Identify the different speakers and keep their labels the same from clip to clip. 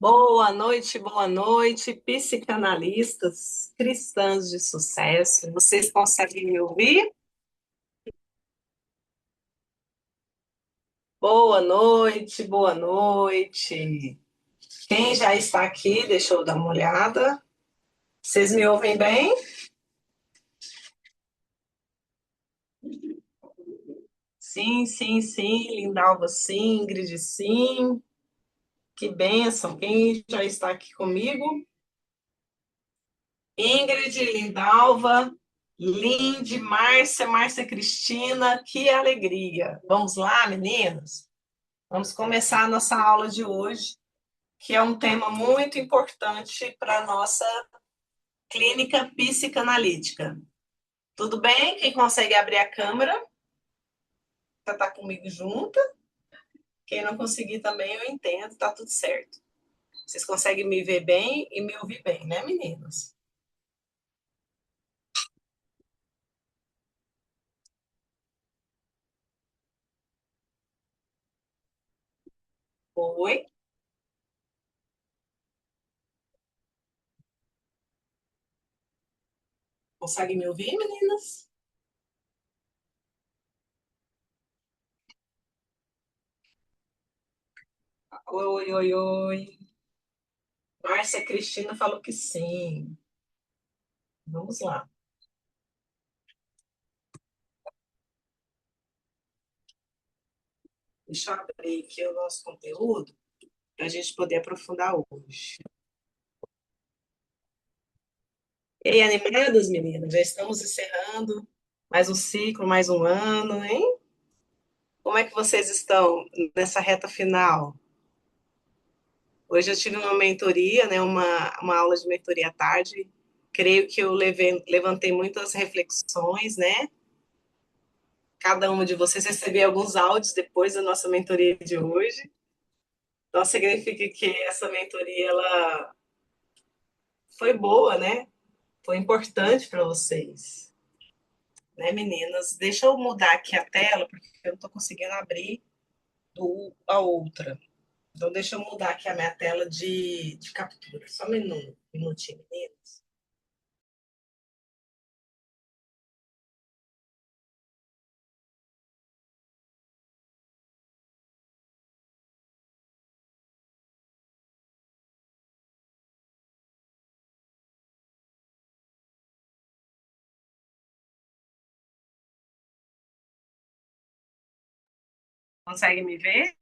Speaker 1: Boa noite, psicanalistas cristãs de sucesso. Vocês conseguem me ouvir? Boa noite, boa noite. Quem já está aqui, deixa eu dar uma olhada. Vocês me ouvem bem? Sim, sim, sim. Lindalva, sim. Ingrid, sim. Que bênção. Quem já está aqui comigo? Ingrid, Lindalva, Linde, Márcia, Márcia Cristina. Que alegria. Vamos lá, meninas? Vamos começar a nossa aula de hoje, que é um tema muito importante para a nossa clínica psicanalítica. Tudo bem? Quem consegue abrir a câmera, já está comigo junto. Quem não conseguir também, eu entendo, está tudo certo. Vocês conseguem me ver bem e me ouvir bem, né, meninas? Oi? Conseguem me ouvir, meninas? Oi, oi, oi. Márcia Cristina falou que sim. Vamos lá. Deixa eu abrir aqui o nosso conteúdo para a gente poder aprofundar hoje. E aí, animadas, meninas? Já estamos encerrando mais um ciclo, mais um ano, hein? Como é que vocês estão nessa reta final? Hoje eu tive uma mentoria, né, uma aula de mentoria à tarde. Creio que eu levantei muitas reflexões, né? Cada uma de vocês recebeu alguns áudios depois da nossa mentoria de hoje. Então, significa que essa mentoria ela foi boa, né? Foi importante para vocês, né, meninas? Deixa eu mudar aqui a tela, porque eu não estou conseguindo abrir a outra. Então, deixa eu mudar aqui a minha tela de captura. Só um minutinho, meninas. Consegue me ver?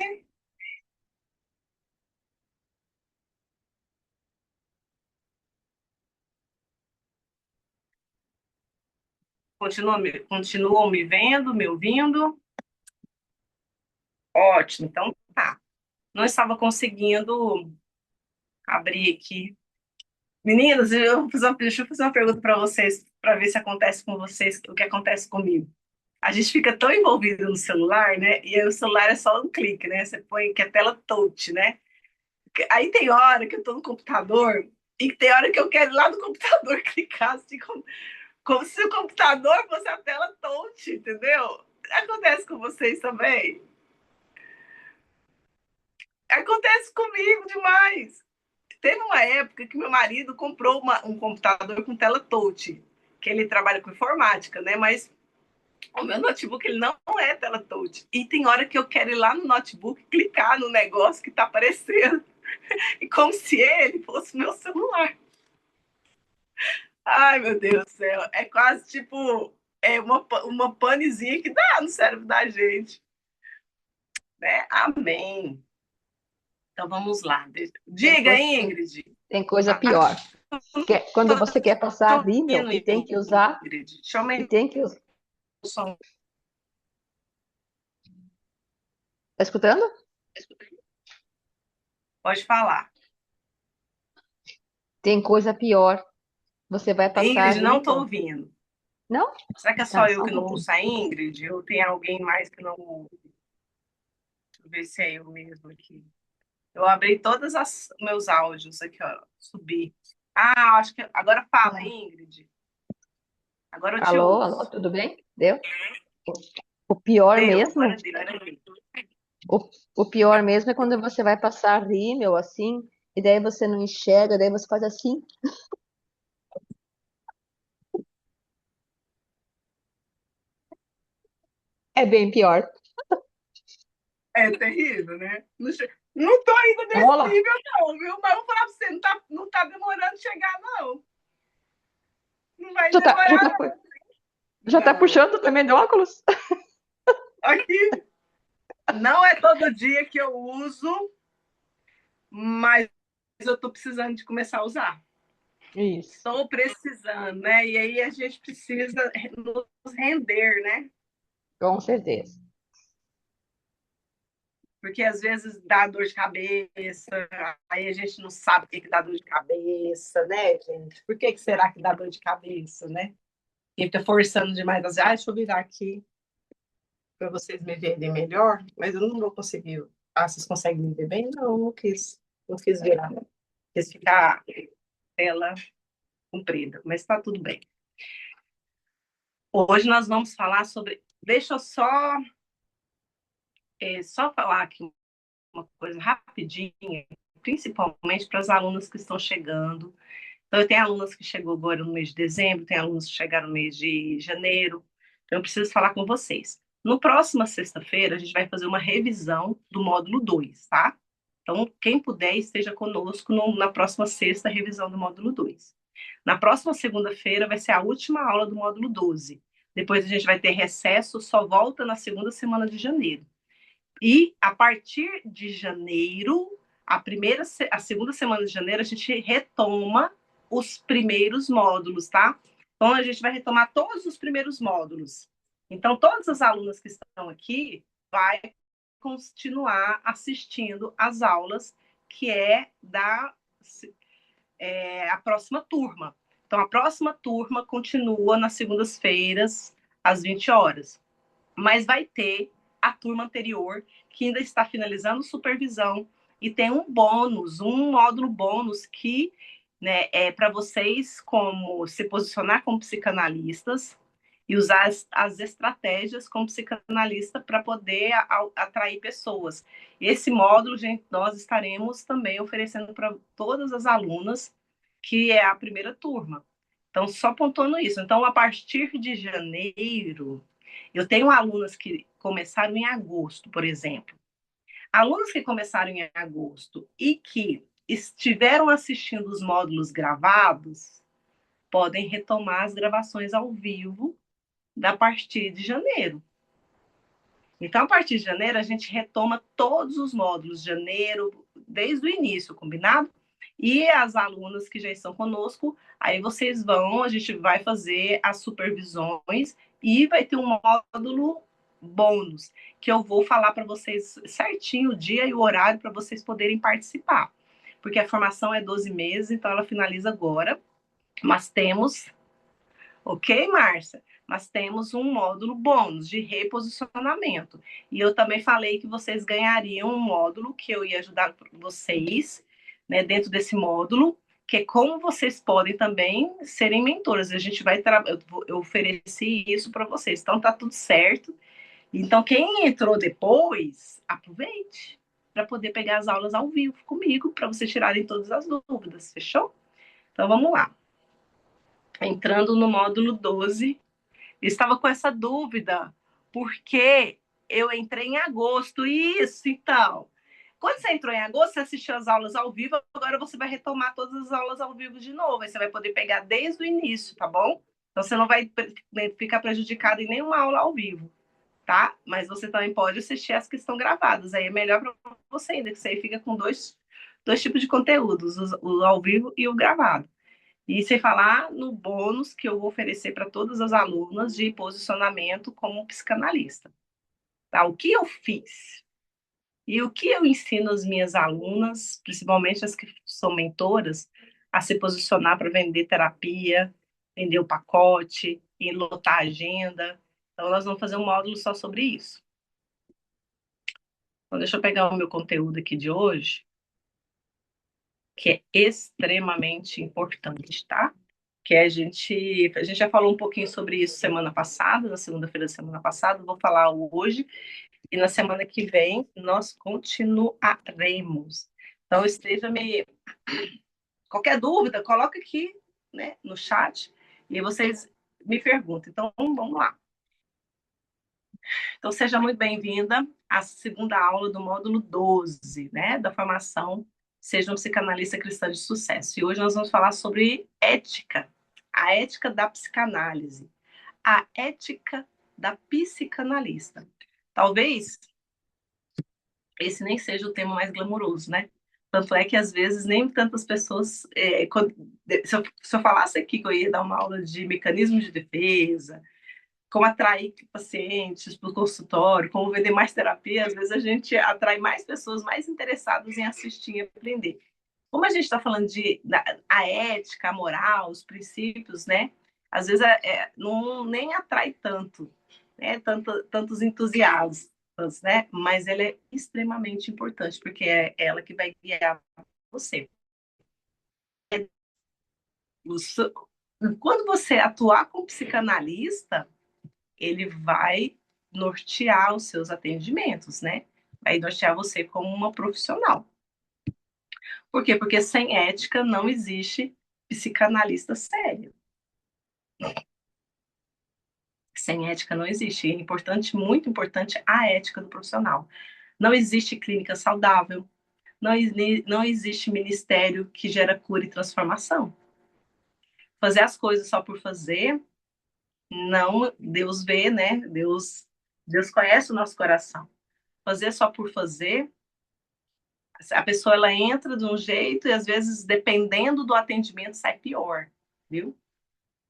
Speaker 1: Continuam me vendo, me ouvindo? Ótimo, então tá. Não estava conseguindo abrir aqui. Meninas, deixa eu fazer uma pergunta para vocês, para ver se acontece com vocês o que acontece comigo. A gente fica tão envolvido no celular, né? E aí o celular é só um clique, né? Você põe que é tela touch, né? Aí tem hora que eu tô no computador e tem hora que eu quero ir lá no computador clicar, assim, como se o computador fosse a tela touch, entendeu? Acontece com vocês também? Acontece comigo demais. Teve uma época que meu marido comprou um computador com tela touch, que ele trabalha com informática, né? Mas o meu notebook ele não é tela touch. E tem hora que eu quero ir lá no notebook, clicar no negócio que está aparecendo, e como se ele fosse meu celular. Ai, meu Deus do céu. É quase tipo uma panezinha que dá no cérebro da gente. Né? Amém. Então vamos lá.
Speaker 2: Tem
Speaker 1: Diga,
Speaker 2: coisa,
Speaker 1: Ingrid.
Speaker 2: tem coisa
Speaker 1: Tá,
Speaker 2: pior. Quando
Speaker 1: tô,
Speaker 2: você quer passar
Speaker 1: tô
Speaker 2: rímel
Speaker 1: indo,
Speaker 2: e tem que usar,
Speaker 1: Ingrid. Deixa eu
Speaker 2: e
Speaker 1: aumentar
Speaker 2: tem que usar.
Speaker 1: o som.
Speaker 2: Tá escutando?
Speaker 1: Pode falar.
Speaker 2: Tem coisa pior. Você vai passar
Speaker 1: Ingrid, não estou
Speaker 2: rímel.
Speaker 1: ouvindo.
Speaker 2: Não?
Speaker 1: Será que é só
Speaker 2: Tá,
Speaker 1: eu
Speaker 2: só um
Speaker 1: que não
Speaker 2: pouquinho.
Speaker 1: ouço a Ingrid? Ou tem alguém mais que não ouve? Deixa eu ver se é eu mesmo aqui. Eu abri todos os meus áudios aqui, ó. Subi. Ah, acho que. Agora fala,
Speaker 2: Ah.
Speaker 1: Ingrid. Agora eu te
Speaker 2: Alô, alô,
Speaker 1: ouço.
Speaker 2: tudo bem? Deu? O pior
Speaker 1: Deu,
Speaker 2: mesmo,
Speaker 1: agora deu. Era eu.
Speaker 2: o, o pior mesmo é quando você vai passar rímel assim, e daí você não enxerga, daí você faz assim, é bem pior.
Speaker 1: É terrível, né? Não tô indo nesse
Speaker 2: Olá,
Speaker 1: nível, não, viu? Mas eu vou falar pra você, não tá demorando chegar, não. Não vai
Speaker 2: já tá, já
Speaker 1: demorar,
Speaker 2: tá, já tá
Speaker 1: não.
Speaker 2: puxando também de óculos?
Speaker 1: Aqui não é todo dia que eu uso, mas eu tô precisando de começar a usar.
Speaker 2: Isso,
Speaker 1: Estou precisando, né? E aí a gente precisa nos render, né?
Speaker 2: com certeza.
Speaker 1: Porque às vezes dá dor de cabeça, aí a gente não sabe o que, que dá dor de cabeça, né, gente? Por que, que será que dá dor de cabeça, né? E fica forçando demais. Ah, deixa eu virar aqui para vocês me verem melhor, mas eu não vou conseguir. Ah, vocês conseguem me ver bem? Não, não quis. Não quis virar. Quis ficar tela comprida, mas está tudo bem. Hoje nós vamos falar sobre. Deixa eu só falar aqui uma coisa rapidinha, principalmente para as alunas que estão chegando. Então, eu tenho alunas que chegou agora no mês de dezembro, tem alunos que chegaram no mês de janeiro. Então, eu preciso falar com vocês. No próxima sexta-feira, a gente vai fazer uma revisão do módulo 2, tá? Então, quem puder, esteja conosco na próxima sexta, revisão do módulo 2. Na próxima segunda-feira, vai ser a última aula do módulo 12. Depois, a gente vai ter recesso, só volta na segunda semana de janeiro. E a partir de janeiro, a segunda semana de janeiro, a gente retoma os primeiros módulos, tá? Então a gente vai retomar todos os primeiros módulos. Então todas as alunas que estão aqui vai continuar assistindo às aulas que a próxima turma. Então a próxima turma continua nas segundas-feiras às 20 horas, mas vai ter a turma anterior que ainda está finalizando supervisão e tem um bônus, um módulo bônus que, né, é para vocês como se posicionar como psicanalistas e usar as estratégias como psicanalista para poder atrair pessoas. Esse módulo, gente, nós estaremos também oferecendo para todas as alunas, que é a primeira turma. Então, só pontuando isso. Então, a partir de janeiro, eu tenho alunas que começaram em agosto, por exemplo. Alunos que começaram em agosto e que estiveram assistindo os módulos gravados podem retomar as gravações ao vivo da partir de janeiro. Então, a partir de janeiro, a gente retoma todos os módulos de janeiro, desde o início, combinado? E as alunas que já estão conosco, aí vocês vão, a gente vai fazer as supervisões e vai ter um módulo bônus, que eu vou falar para vocês certinho o dia e o horário para vocês poderem participar. Porque a formação é 12 meses, então ela finaliza agora, mas temos. Ok, Márcia? Mas temos um módulo bônus de reposicionamento. E eu também falei que vocês ganhariam um módulo que eu ia ajudar vocês, né, dentro desse módulo, que é como vocês podem também serem mentores. A gente vai eu ofereci isso para vocês. Então tá tudo certo. Então quem entrou depois, aproveite para poder pegar as aulas ao vivo comigo, para vocês tirarem todas as dúvidas, fechou? Então vamos lá. Entrando no módulo 12, estava com essa dúvida, porque eu entrei em agosto. Isso, então. Quando você entrou em agosto, você assistiu as aulas ao vivo, agora você vai retomar todas as aulas ao vivo de novo. Aí você vai poder pegar desde o início, tá bom? Então você não vai ficar prejudicado em nenhuma aula ao vivo, tá? Mas você também pode assistir as que estão gravadas. Aí é melhor para você ainda, que você aí fica com dois tipos de conteúdos, o ao vivo e o gravado. E sem falar no bônus que eu vou oferecer para todas as alunas de posicionamento como psicanalista. Tá? O que eu fiz e o que eu ensino às minhas alunas, principalmente as que são mentoras, a se posicionar para vender terapia, vender o pacote, e lotar a agenda. Então, nós vamos fazer um módulo só sobre isso. Então, deixa eu pegar o meu conteúdo aqui de hoje, que é extremamente importante, tá? Que a gente já falou um pouquinho sobre isso semana passada, na segunda-feira da semana passada, vou falar hoje, e na semana que vem nós continuaremos. Então, esteja me Qualquer dúvida, coloca aqui, né, no chat e aí vocês me perguntam. Então, vamos lá. Então, seja muito bem-vinda à segunda aula do módulo 12, né, da formação Seja um Psicanalista Cristã de Sucesso. E hoje nós vamos falar sobre ética, a ética da psicanálise, a ética da psicanalista. Talvez esse nem seja o tema mais glamouroso, né? Tanto é que, às vezes, nem tantas pessoas... se eu falasse aqui que eu ia dar uma aula de mecanismo de defesa, como atrair pacientes para o consultório, como vender mais terapia, às vezes a gente atrai mais pessoas mais interessadas em assistir e aprender. Como a gente está falando de a ética, a moral, os princípios, né? Às vezes não nem atrai tanto, né? Tantos entusiastas, né? Mas ela é extremamente importante porque é ela que vai guiar você. Quando você atuar como psicanalista, ele vai nortear os seus atendimentos, né? Vai nortear você como uma profissional. Por quê? Porque sem ética não existe psicanalista sério. Sem ética não existe. É importante, muito importante, a ética do profissional. Não existe clínica saudável, não existe ministério que gera cura e transformação. Fazer as coisas só por fazer, não, Deus vê, né? Deus conhece o nosso coração. Fazer só por fazer, a pessoa ela entra de um jeito e às vezes, dependendo do atendimento, sai pior, viu?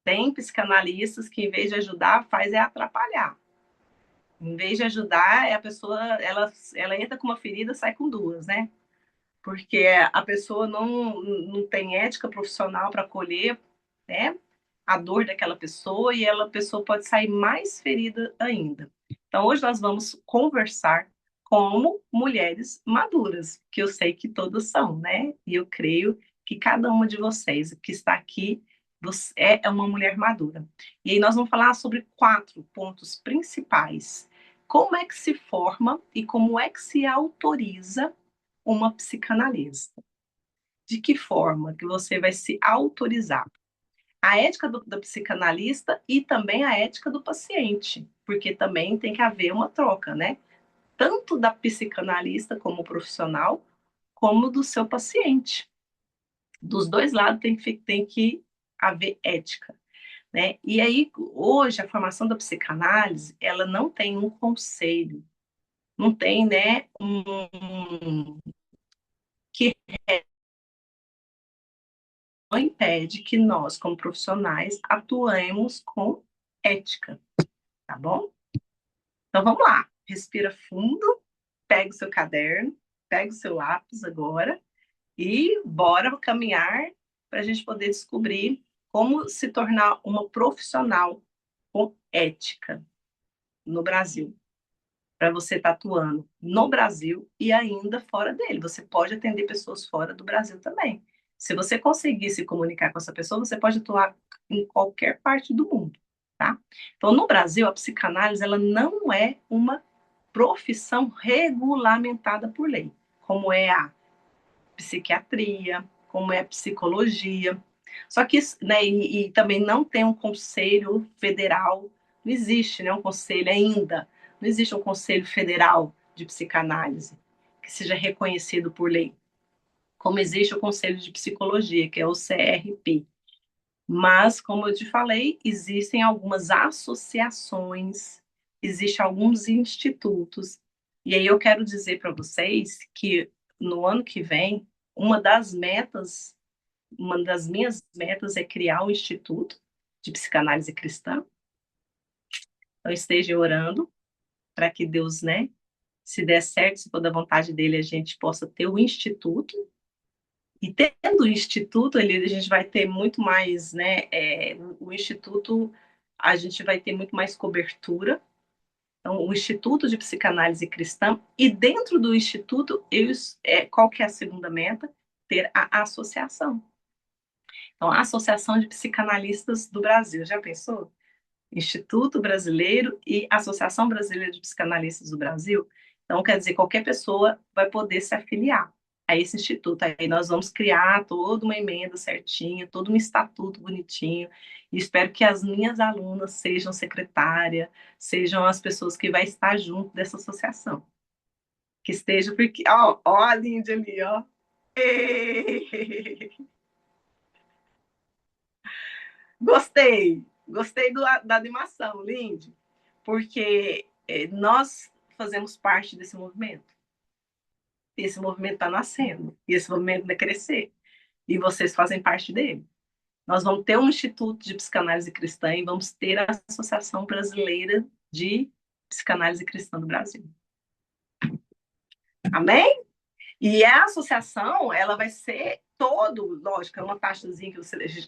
Speaker 1: Tem psicanalistas que, em vez de ajudar, faz é atrapalhar. Em vez de ajudar, a pessoa ela entra com uma ferida, sai com duas, né? Porque a pessoa não tem ética profissional para acolher, né, a dor daquela pessoa e a pessoa pode sair mais ferida ainda. Então, hoje nós vamos conversar como mulheres maduras, que eu sei que todas são, né? E eu creio que cada uma de vocês que está aqui você é uma mulher madura. E aí nós vamos falar sobre 4 pontos principais. Como é que se forma e como é que se autoriza uma psicanalista? De que forma que você vai se autorizar? A ética do psicanalista e também a ética do paciente, porque também tem que haver uma troca, né? Tanto da psicanalista como profissional, como do seu paciente. Dos dois lados tem que haver ética, né? E aí, hoje, a formação da psicanálise, ela não tem um conselho, não tem, né, que não impede que nós, como profissionais, atuemos com ética, tá bom? Então vamos lá, respira fundo, pega o seu caderno, pega o seu lápis agora e bora caminhar para a gente poder descobrir como se tornar uma profissional com ética no Brasil. Para você estar atuando no Brasil e ainda fora dele. Você pode atender pessoas fora do Brasil também. Se você conseguir se comunicar com essa pessoa, você pode atuar em qualquer parte do mundo, tá? Então, no Brasil, a psicanálise ela não é uma profissão regulamentada por lei, como é a psiquiatria, como é a psicologia. Só que, né, e também não tem um conselho federal, não existe, né, um conselho ainda, não existe um conselho federal de psicanálise que seja reconhecido por lei, como existe o conselho de psicologia, que é o CRP. Mas, como eu te falei, existem algumas associações, existem alguns institutos. E aí eu quero dizer para vocês que no ano que vem, uma das minhas metas é criar um instituto de psicanálise cristã. Então esteja orando para que Deus, né, se der certo, se for da vontade dele, a gente possa ter o instituto. E tendo o instituto, a gente vai ter muito mais, né? O instituto, a gente vai ter muito mais cobertura. Então, o Instituto de Psicanálise Cristã, e dentro do instituto, qual que é a segunda meta? Ter a associação. Então, a Associação de Psicanalistas do Brasil, já pensou? Instituto Brasileiro e Associação Brasileira de Psicanalistas do Brasil. Então, quer dizer, qualquer pessoa vai poder se afiliar. a esse instituto. Aí nós vamos criar toda uma emenda certinha, todo um estatuto bonitinho, e espero que as minhas alunas sejam secretária, sejam as pessoas que vai estar junto dessa associação. Que estejam, porque, ó a Lindy ali, ó. Ei! Gostei da animação, Lindy, porque nós fazemos parte desse movimento. Esse movimento está nascendo, e esse movimento vai crescer, e vocês fazem parte dele. Nós vamos ter um Instituto de Psicanálise Cristã e vamos ter a Associação Brasileira de Psicanálise Cristã do Brasil. Amém? E a associação, ela vai ser lógico, é uma taxazinha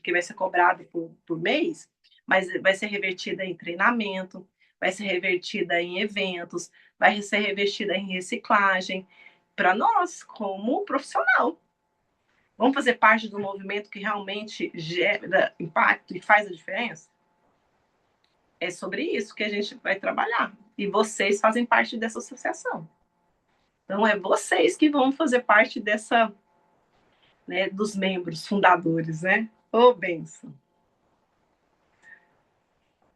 Speaker 1: que vai ser cobrada por mês, mas vai ser revertida em treinamento, vai ser revertida em eventos, vai ser revertida em reciclagem, para nós, como profissional. Vamos fazer parte do movimento que realmente gera impacto e faz a diferença? É sobre isso que a gente vai trabalhar. E vocês fazem parte dessa associação. Então, é vocês que vão fazer parte dessa, né, dos membros fundadores, né? Ô, benção.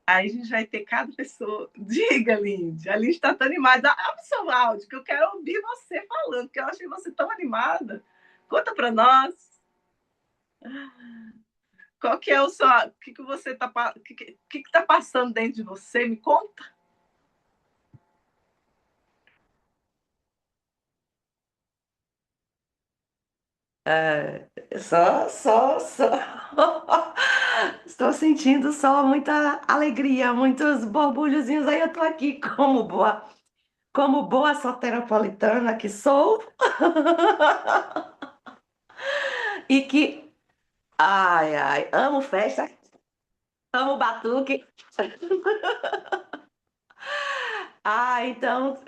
Speaker 1: Aí a gente vai ter cada pessoa. Diga, Lindy. A Lindy está tão animada. Abre o seu áudio, que eu quero ouvir você falando, que eu achei você tão animada. Conta para nós. Qual que é o seu. O que você está. Que tá passando dentro de você? Me conta.
Speaker 2: Só. Estou sentindo só muita alegria, muitos borbulhozinhos. Aí eu tô aqui como boa soteropolitana que sou, e que, ai, amo festa, amo batuque. Então,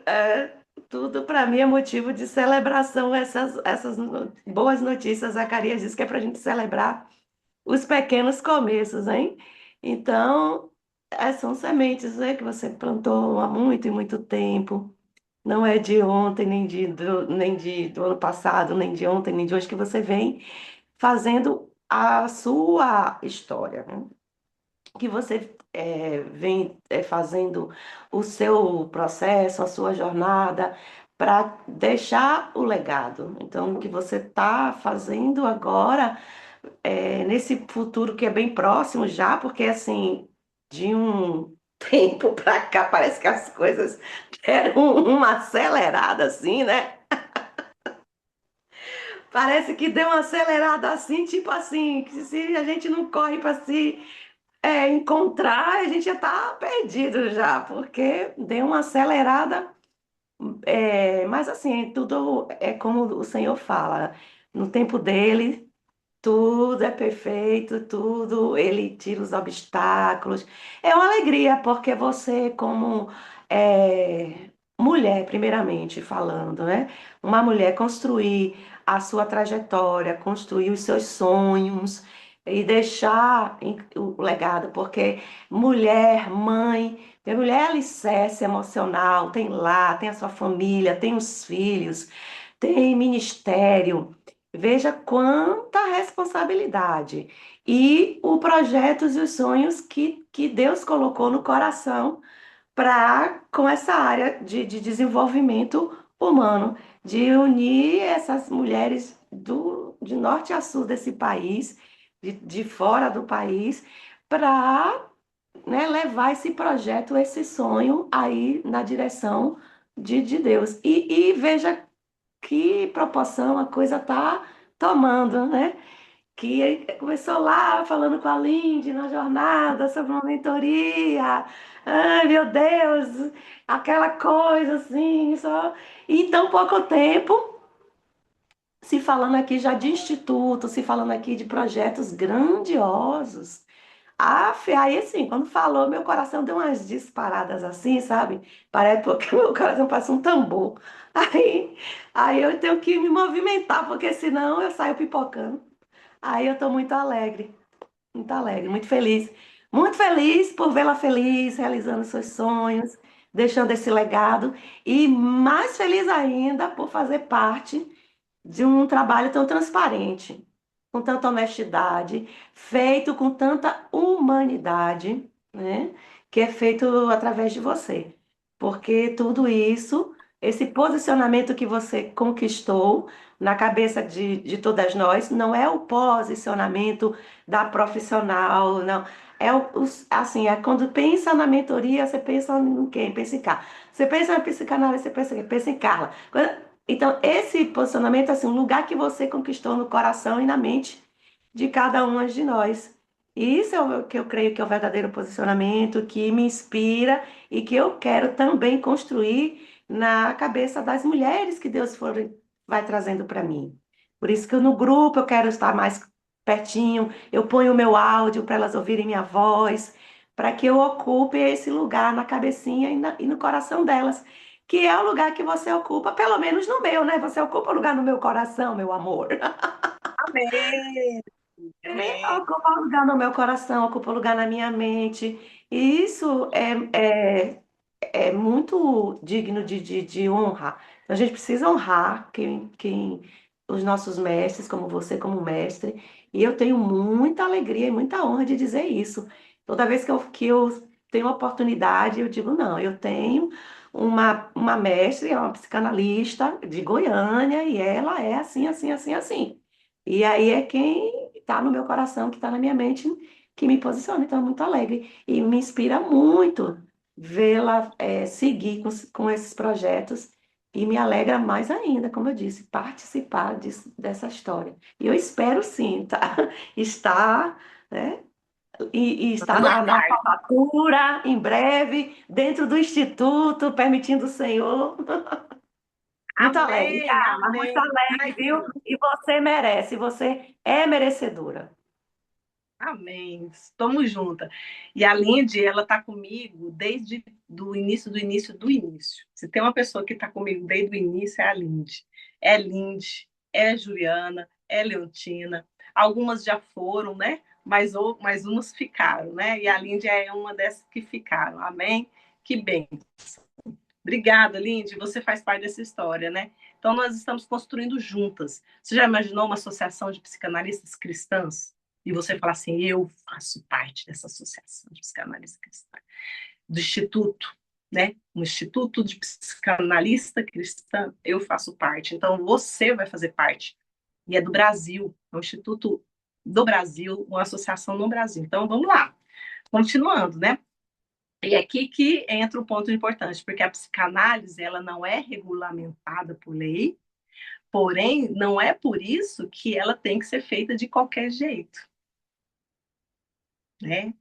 Speaker 2: tudo para mim é motivo de celebração. Essas boas notícias, a Zacarias disse que é para a gente celebrar os pequenos começos, hein? Então, são sementes, né, que você plantou há muito e muito tempo. Não é de ontem, nem do ano passado, nem de ontem, nem de hoje que você vem fazendo a sua história, né? Que você vem fazendo o seu processo, a sua jornada para deixar o legado. Então, o que você está fazendo agora, nesse futuro que é bem próximo já, porque assim, de um tempo para cá, parece que as coisas deram uma acelerada assim, né? Parece que deu uma acelerada assim, tipo assim, que se a gente não corre para se encontrar, a gente já tá perdido já, porque deu uma acelerada. Mas assim, tudo é como o Senhor fala, no tempo dele. Tudo é perfeito, tudo, ele tira os obstáculos. É uma alegria, porque você, como mulher, primeiramente falando, né? Uma mulher construir a sua trajetória, construir os seus sonhos e deixar o legado, porque mulher, mãe, tem mulher é alicerce emocional, tem lá, tem a sua família, tem os filhos, tem ministério. Veja quanta responsabilidade. E o projetos e os sonhos que Deus colocou no coração para com essa área de desenvolvimento humano, de unir essas mulheres de norte a sul desse país, de fora do país, para, né, levar esse projeto, esse sonho aí na direção de Deus. E veja que proporção a coisa está tomando, né? Que começou lá falando com a Lindy na jornada sobre uma mentoria. Ai, meu Deus, aquela coisa assim, só. E em tão pouco tempo, se falando aqui já de instituto, se falando aqui de projetos grandiosos. Aí assim, quando falou, meu coração deu umas disparadas assim, sabe? Parece porque meu coração parece um tambor. Aí, aí eu tenho que me movimentar, porque senão eu saio pipocando. Aí eu tô muito alegre, muito feliz por vê-la feliz, realizando seus sonhos, deixando esse legado, e mais feliz ainda por fazer parte de um trabalho tão transparente, com tanta honestidade, feito com tanta humanidade, né? Que é feito através de você. Porque tudo isso, esse posicionamento que você conquistou na cabeça de todas nós, não é o posicionamento da profissional, não. Assim, é quando pensa na mentoria, você pensa em quem? Pensa em Carla. Você pensa na psicanálise, você pensa em quem? Pensa em Carla. Então, esse posicionamento é assim, um lugar que você conquistou no coração e na mente de cada uma de nós. E isso é o que eu creio que é o verdadeiro posicionamento, que me inspira e que eu quero também construir na cabeça das mulheres que vai trazendo para mim. Por isso que no grupo eu quero estar mais pertinho, eu ponho o meu áudio para elas ouvirem minha voz, para que eu ocupe esse lugar na cabecinha e no coração delas, que é o lugar que você ocupa, pelo menos no meu, né? Você ocupa o lugar no meu coração, meu amor.
Speaker 1: Amém, amém.
Speaker 2: Ocupa lugar no meu coração, ocupa lugar na minha mente. E isso é muito digno de honra. Então, a gente precisa honrar os nossos mestres, como você, como mestre. E eu tenho muita alegria e muita honra de dizer isso. Toda vez que eu tenho oportunidade, eu digo, não, eu tenho uma mestre, é uma psicanalista de Goiânia, e ela é assim, assim, assim, assim. E aí é quem está no meu coração, que está na minha mente, que me posiciona. Então, é muito alegre. E me inspira muito vê-la seguir com esses projetos e me alegra mais ainda, como eu disse, participar dessa história. E eu espero sim, tá? Estar, né? E estar
Speaker 1: Vamos
Speaker 2: na
Speaker 1: aguardar.
Speaker 2: formatura em breve, dentro do Instituto, permitindo o Senhor. Muito alegre,
Speaker 1: Amém,
Speaker 2: Carla, muito
Speaker 1: amém.
Speaker 2: alegre,
Speaker 1: Ai,
Speaker 2: viu? E você merece, você é merecedora.
Speaker 1: amém. Estamos juntas. E a Lindy, ela está comigo desde do início, do início, do início. Se tem uma pessoa que está comigo desde o início, é a Lindy. É Lindy, é Juliana, é Leontina. Algumas já foram, né? Mas umas ficaram, né? E a Lindy é uma dessas que ficaram. Amém? Que bem. Obrigada, Lindy. Você faz parte dessa história, né? Então, nós estamos construindo juntas. Você já imaginou uma associação de psicanalistas cristãs? E você fala assim: eu faço parte dessa associação de psicanalistas cristãs, do Instituto, né? Um Instituto de Psicanalista Cristã, eu faço parte. Então, você vai fazer parte. E é do Brasil, é um Instituto do Brasil, uma associação no Brasil. Então, vamos lá. Continuando, né? E é aqui que entra o ponto importante, porque a psicanálise ela não é regulamentada por lei, porém, não é por isso que ela tem que ser feita de qualquer jeito, né?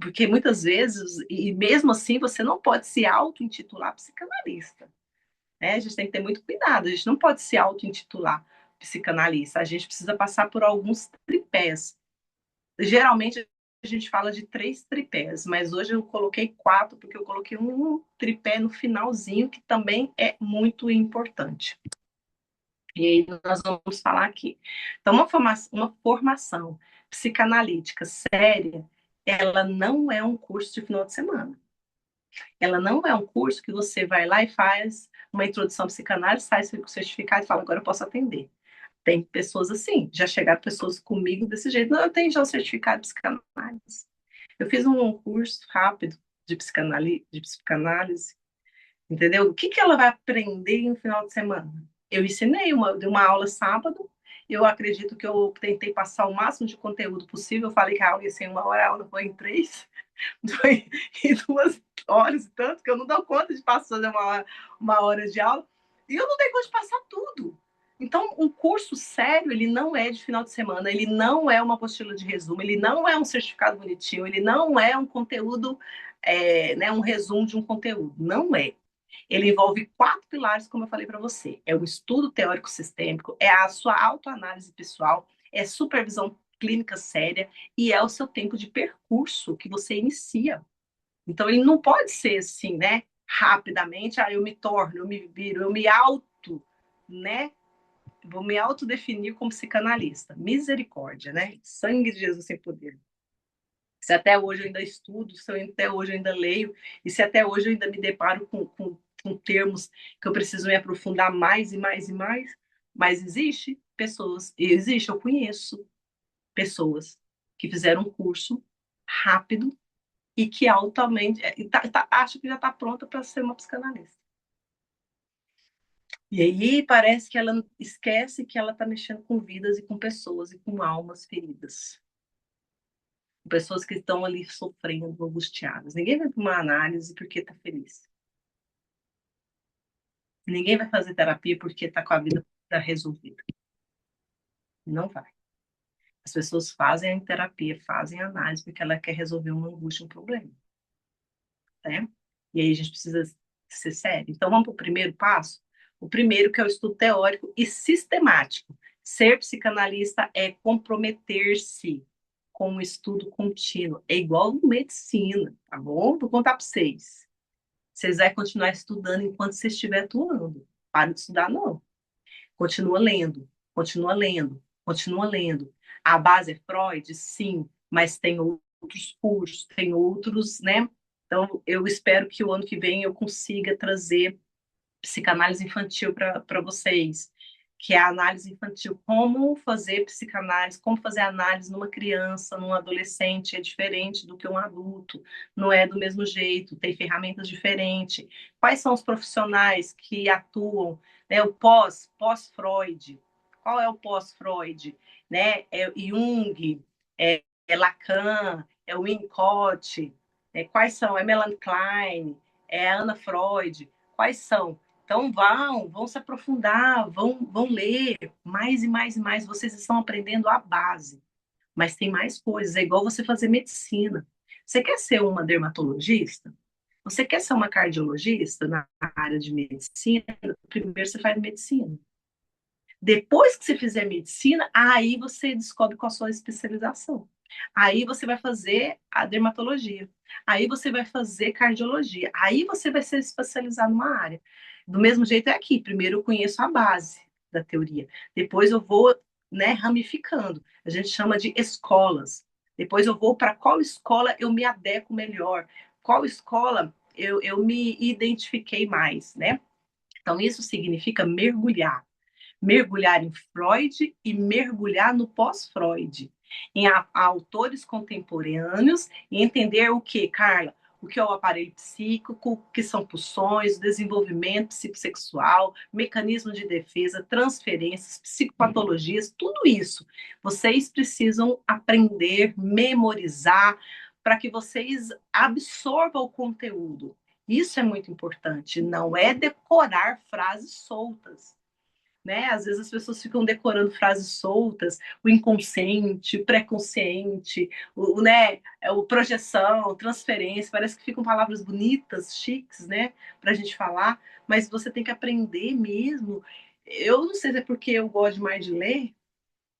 Speaker 1: Porque muitas vezes, e mesmo assim, você não pode se auto-intitular psicanalista, né? A gente tem que ter muito cuidado, a gente não pode se auto-intitular psicanalista, a gente precisa passar por alguns tripés. Geralmente a gente fala de 3 tripés, mas hoje eu coloquei 4, porque eu coloquei um tripé no finalzinho, que também é muito importante. E aí nós vamos falar aqui. Então, uma formação psicanalítica séria, ela não é um curso de final de semana. Ela não é um curso que você vai lá e faz uma introdução à psicanálise, sai com o certificado e fala, agora eu posso atender. Tem pessoas assim, já chegaram pessoas comigo desse jeito, não, eu tenho já o certificado de psicanálise. Eu fiz um curso rápido de psicanálise, entendeu? O que, que ela vai aprender em um final de semana? Eu ensinei, dei uma aula sábado, eu acredito que eu tentei passar o máximo de conteúdo possível, eu falei que a aula ia ser 1 hora, a aula foi em 3, foi em 2 horas e tanto, que eu não dou conta de passar uma hora de aula, e eu não dei conta de passar tudo. Então, um curso sério, ele não é de final de semana, ele não é uma apostila de resumo, ele não é um certificado bonitinho, ele não é um conteúdo, né, um resumo de um conteúdo. Não é. Ele envolve 4 pilares, como eu falei para você. É o estudo teórico sistêmico, é a sua autoanálise pessoal, é supervisão clínica séria e é o seu tempo de percurso que você inicia. Então, ele não pode ser assim, né? Rapidamente, eu me torno, eu me viro, eu me auto, né? Vou me autodefinir como psicanalista. Misericórdia, né? Sangue de Jesus sem poder. Se até hoje eu ainda estudo, se até hoje eu ainda leio, e se até hoje eu ainda me deparo com termos que eu preciso me aprofundar mais e mais e mais, Mas existe, eu conheço pessoas que fizeram um curso rápido e que altamente acha que já está pronta para ser uma psicanalista. E aí parece que ela esquece que ela está mexendo com vidas e com pessoas e com almas feridas. Com pessoas que estão ali sofrendo, angustiadas. Ninguém vai para uma análise porque está feliz. Ninguém vai fazer terapia porque está com a vida resolvida. Não vai. As pessoas fazem a terapia, fazem a análise porque ela quer resolver uma angústia, um problema. Né? E aí a gente precisa ser sério. Então vamos para o primeiro passo? O primeiro que é o estudo teórico e sistemático. Ser psicanalista é comprometer-se com o estudo contínuo. É igual medicina, tá bom? Vou contar para vocês. Vocês vão continuar estudando enquanto você estiver atuando. Para de estudar, não. Continua lendo, continua lendo, continua lendo. A base é Freud, sim, mas tem outros cursos, tem outros, né? Então, eu espero que o ano que vem eu consiga trazer psicanálise infantil para vocês, que é a análise infantil, como fazer psicanálise, como fazer análise numa criança, num adolescente, é diferente do que um adulto, não é do mesmo jeito, tem ferramentas diferentes. Quais são os profissionais que atuam, né, o pós-Freud, qual é o pós-Freud, né? É Jung, é Lacan, é o Winnicott, quais são? É Melanie Klein, é Ana Freud, quais são? Então vão se aprofundar, vão ler mais e mais e mais. Vocês estão aprendendo a base, mas tem mais coisas. É igual você fazer medicina. Você quer ser uma dermatologista? Você quer ser uma cardiologista na área de medicina? Primeiro você faz medicina. Depois que você fizer medicina, aí você descobre qual a sua especialização. Aí você vai fazer a dermatologia. Aí você vai fazer cardiologia. Aí você vai se especializar numa área. Do mesmo jeito é aqui. Primeiro eu conheço a base da teoria. Depois eu vou, né, ramificando. A gente chama de escolas. Depois eu vou para qual escola eu me adequo melhor. Qual escola eu me identifiquei mais, né? Então, isso significa mergulhar em Freud e mergulhar no pós-Freud, em autores contemporâneos e entender o que, Carla? O que é o aparelho psíquico, o que são pulsões, desenvolvimento psicossexual, mecanismo de defesa, transferências, psicopatologias, tudo isso. Vocês precisam aprender, memorizar, para que vocês absorvam o conteúdo. Isso é muito importante, não é decorar frases soltas, né? Às vezes as pessoas ficam decorando frases soltas, o inconsciente, o pré-consciente, né, o projeção, transferência, parece que ficam palavras bonitas, chiques, né, para a gente falar, mas você tem que aprender mesmo. Eu não sei se é porque eu gosto mais de ler,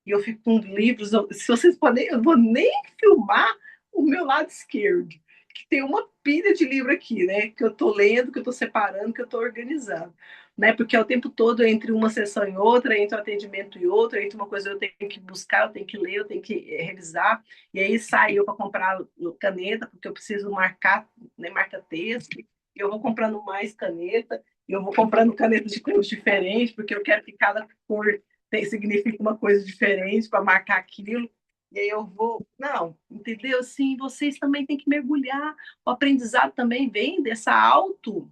Speaker 1: e eu fico com livros, se vocês podem, eu vou nem filmar o meu lado esquerdo, que tem uma pilha de livro aqui, né? Que eu estou lendo, que eu estou separando, que eu estou organizando. Né? Porque é o tempo todo entre uma sessão e outra, entre um atendimento e outra, entre uma coisa eu tenho que buscar, eu tenho que ler, eu tenho que revisar, e aí saiu para comprar caneta, porque eu preciso marcar, né, marca texto, e eu vou comprando mais caneta, e eu vou comprando caneta de cores diferentes, porque eu quero que cada cor significa uma coisa diferente para marcar aquilo. E aí eu vou. Não, entendeu? Sim, vocês também têm que mergulhar. O aprendizado também vem dessa auto-busca,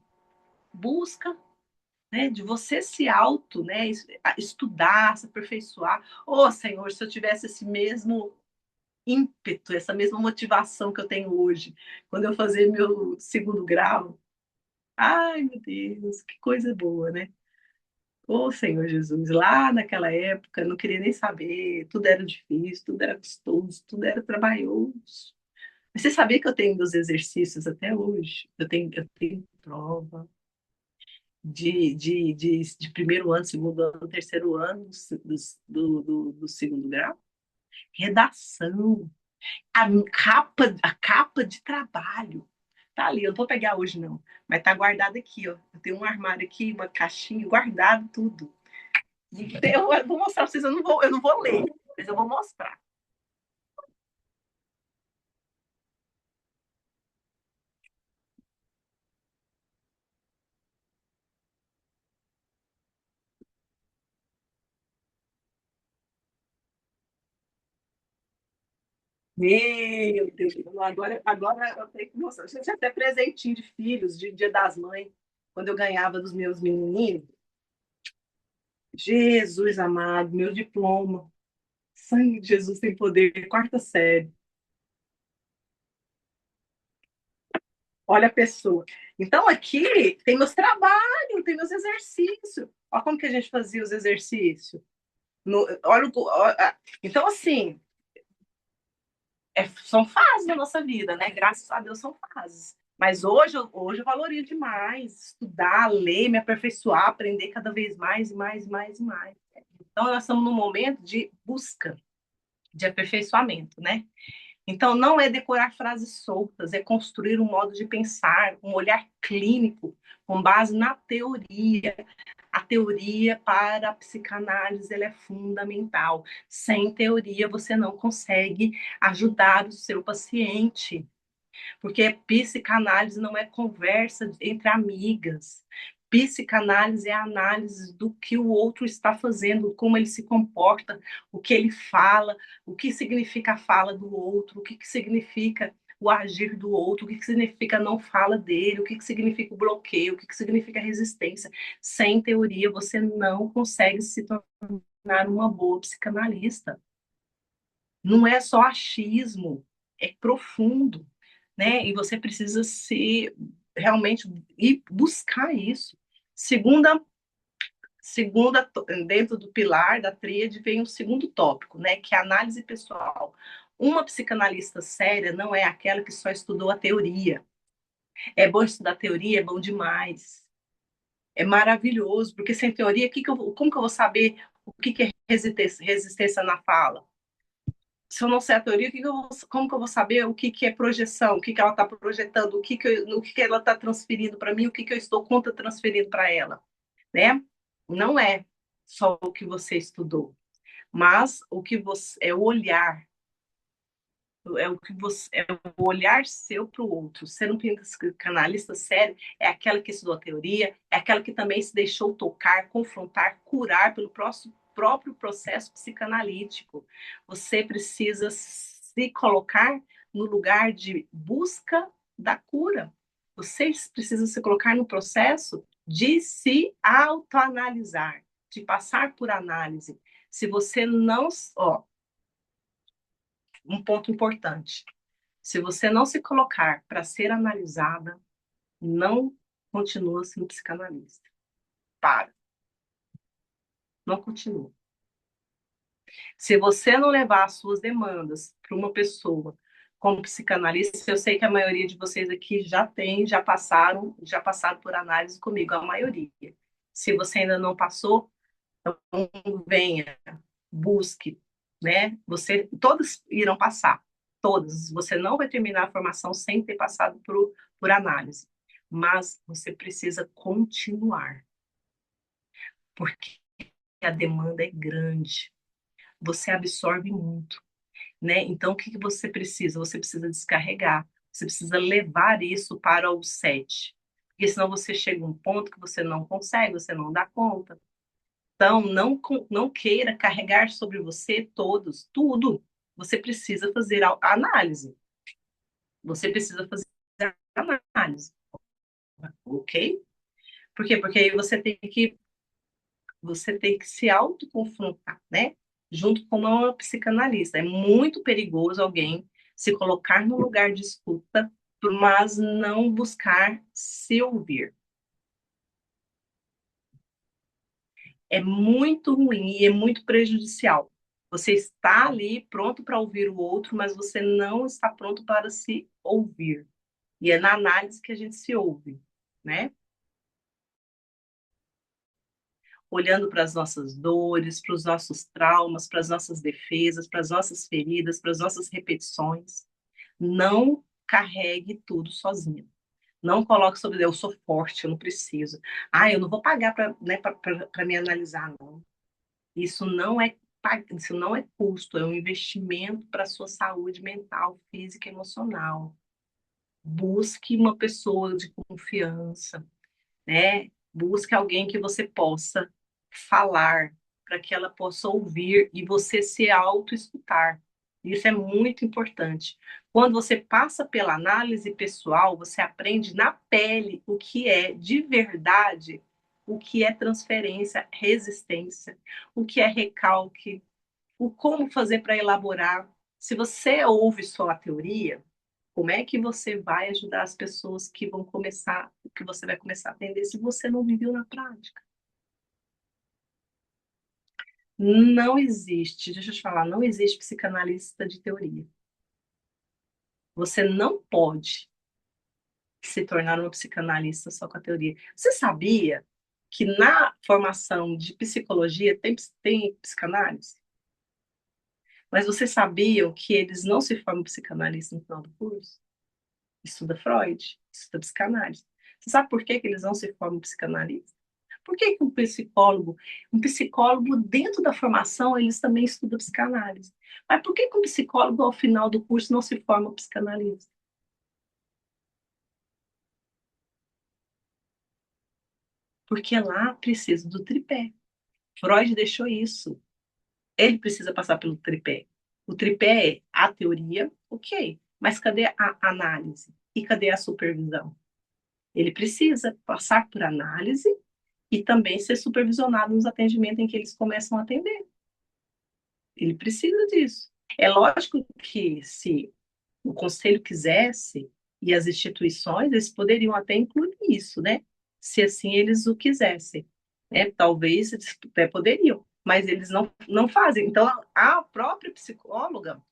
Speaker 1: né? De você se auto, né? Estudar, se aperfeiçoar. Oh, Senhor, se eu tivesse esse mesmo ímpeto, essa mesma motivação que eu tenho hoje, quando eu fazer meu segundo grau. Ai, meu Deus, que coisa boa, né? Ô Senhor Jesus, lá naquela época, não queria nem saber, tudo era difícil, tudo era custoso, tudo era trabalhoso. Mas você sabia que eu tenho meus exercícios até hoje? Eu tenho prova de primeiro ano, segundo ano, terceiro ano do segundo grau. Redação, a capa de trabalho. Tá ali, eu não vou pegar hoje não, mas tá guardado aqui, ó. Eu tenho um armário aqui, uma caixinha, guardado tudo. Eu vou mostrar para vocês, eu não vou ler, mas eu vou mostrar. Meu Deus, agora eu tenho que mostrar. Gente, até presentinho de filhos, de Dia das Mães, quando eu ganhava dos meus menininhos. Jesus amado, meu diploma. Sangue de Jesus tem poder, quarta série. Olha a pessoa. Então, aqui tem meus trabalhos, tem meus exercícios. Olha como que a gente fazia os exercícios. Olha, então, assim, são fases na nossa vida, né? Graças a Deus são fases. Mas hoje eu valorizo demais estudar, ler, me aperfeiçoar, aprender cada vez mais e mais e mais e mais. Então, nós estamos num momento de busca, de aperfeiçoamento, né? Então, não é decorar frases soltas, é construir um modo de pensar, um olhar clínico, com base na teoria. A teoria para a psicanálise ela é fundamental. Sem teoria, você não consegue ajudar o seu paciente, porque psicanálise não é conversa entre amigas. Psicanálise é a análise do que o outro está fazendo, como ele se comporta, o que ele fala, o que significa a fala do outro, o que significa o agir do outro, o que significa a não fala dele, o que significa o bloqueio, o que significa a resistência. Sem teoria, você não consegue se tornar uma boa psicanalista. Não é só achismo, é profundo, né? E você precisa se realmente ir buscar isso. Segunda, segunda dentro do pilar da tríade vem o segundo tópico, né? Que é a análise pessoal. Uma psicanalista séria não é aquela que só estudou a teoria. É bom estudar teoria, é bom demais. É maravilhoso, porque sem teoria, como que eu vou saber o que é resistência na fala? Se eu não sei a teoria, como que eu vou saber o que é projeção, o que ela está projetando, o que ela está transferindo para mim, o que eu estou contra transferindo para ela, né? Não é só o que você estudou, mas o que você é o olhar, é o olhar seu para o outro. Ser um psicanalista sério é aquela que estudou a teoria, é aquela que também se deixou tocar, confrontar, curar pelo próprio processo psicanalítico. Você precisa se colocar no lugar de busca da cura. Você precisa se colocar no processo de se autoanalisar, de passar por análise. Se você não, ó, um ponto importante. Se você não se colocar para ser analisada, não continua sendo psicanalista. Para, não continua. Se você não levar as suas demandas para uma pessoa como psicanalista, eu sei que a maioria de vocês aqui já passaram por análise comigo, a maioria. Se você ainda não passou, então venha, busque, né? Todos irão passar, todos. Você não vai terminar a formação sem ter passado por análise, mas você precisa continuar, porque a demanda é grande. Você absorve muito, né? Então, o que você precisa? Você precisa descarregar, você precisa levar isso para o set, porque senão você chega a um ponto que você não consegue, você não dá conta. Então, não queira carregar sobre você tudo. Você precisa fazer a análise. Você precisa fazer a análise, ok? Por quê? Porque aí você tem que se autoconfrontar, né? Junto com uma psicanalista. É muito perigoso alguém se colocar no lugar de escuta, mas não buscar se ouvir. É muito ruim e é muito prejudicial. Você está ali pronto para ouvir o outro, mas você não está pronto para se ouvir. E é na análise que a gente se ouve, né? Olhando para as nossas dores, para os nossos traumas, para as nossas defesas, para as nossas feridas, para as nossas repetições. Não carregue tudo sozinho. Não coloque sobre eu sou forte, eu não preciso. Ah, eu não vou pagar para, né, me analisar, não. Isso não é custo, é um investimento para a sua saúde mental, física e emocional. Busque uma pessoa de confiança, né? Busque alguém que você possa falar, para que ela possa ouvir e você se auto-escutar. Isso é muito importante. Quando você passa pela análise pessoal, você aprende na pele o que é de verdade, o que é transferência, resistência, o que é recalque, o como fazer para elaborar. Se você ouve só a teoria, como é que você vai ajudar as pessoas que vão começar, que você vai começar a atender se você não viveu na prática? Não existe, deixa eu te falar, não existe psicanalista de teoria. Você não pode se tornar uma psicanalista só com a teoria. Você sabia que na formação de psicologia tem psicanálise? Mas vocês sabiam que eles não se formam psicanalista no final do curso? Estuda Freud, estuda psicanálise. Você sabe por que que eles não se formam psicanalista? Por que que um psicólogo dentro da formação, eles também estudam psicanálise? Mas por que que um psicólogo ao final do curso não se forma psicanalista? Porque lá precisa do tripé. Freud deixou isso. Ele precisa passar pelo tripé. O tripé é a teoria, ok, mas cadê a análise? E cadê a supervisão? Ele precisa passar por análise e também ser supervisionado nos atendimentos em que eles começam a atender. Ele precisa disso. É lógico que se o conselho quisesse e as instituições, eles poderiam até incluir isso, né? Se assim eles o quisessem, né? Talvez eles até poderiam, mas eles não fazem. Então, a própria psicóloga,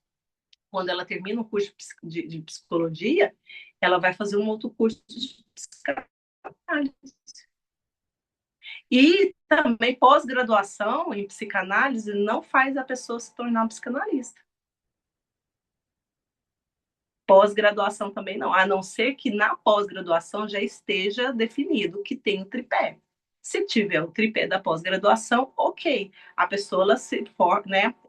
Speaker 1: quando ela termina o curso de psicologia, ela vai fazer um outro curso de psicanálise. E também pós-graduação em psicanálise não faz a pessoa se tornar um psicanalista. Pós-graduação também não, a não ser que na pós-graduação já esteja definido que tem o tripé. Se tiver o tripé da pós-graduação, ok. A pessoa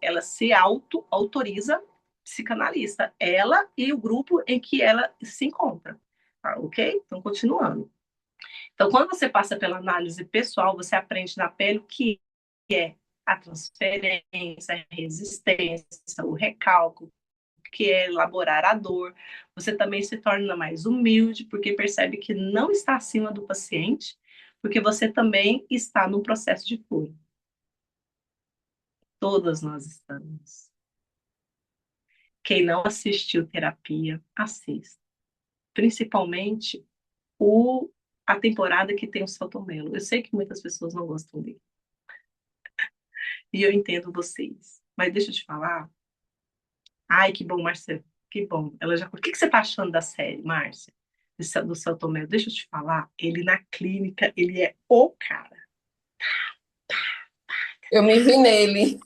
Speaker 1: ela se auto-autoriza psicanalista, ela e o grupo em que ela se encontra. Tá, ok? Então, continuando. Então, quando você passa pela análise pessoal, você aprende na pele o que é a transferência, a resistência, o recálculo, que é elaborar a dor. Você também se torna mais humilde, porque percebe que não está acima do paciente, porque você também está no processo de cura. Todas nós estamos. Quem não assistiu terapia, assista. Principalmente o, a temporada que tem o Selton Mello. Eu sei que muitas pessoas não gostam dele. E eu entendo vocês. Mas deixa eu te falar. Ai, que bom, Márcia. Que bom. Ela já... O que você está achando da série, Márcia? Do Selton Mello? Deixa eu te falar. Ele na clínica, ele é o cara.
Speaker 3: Eu me vi nele.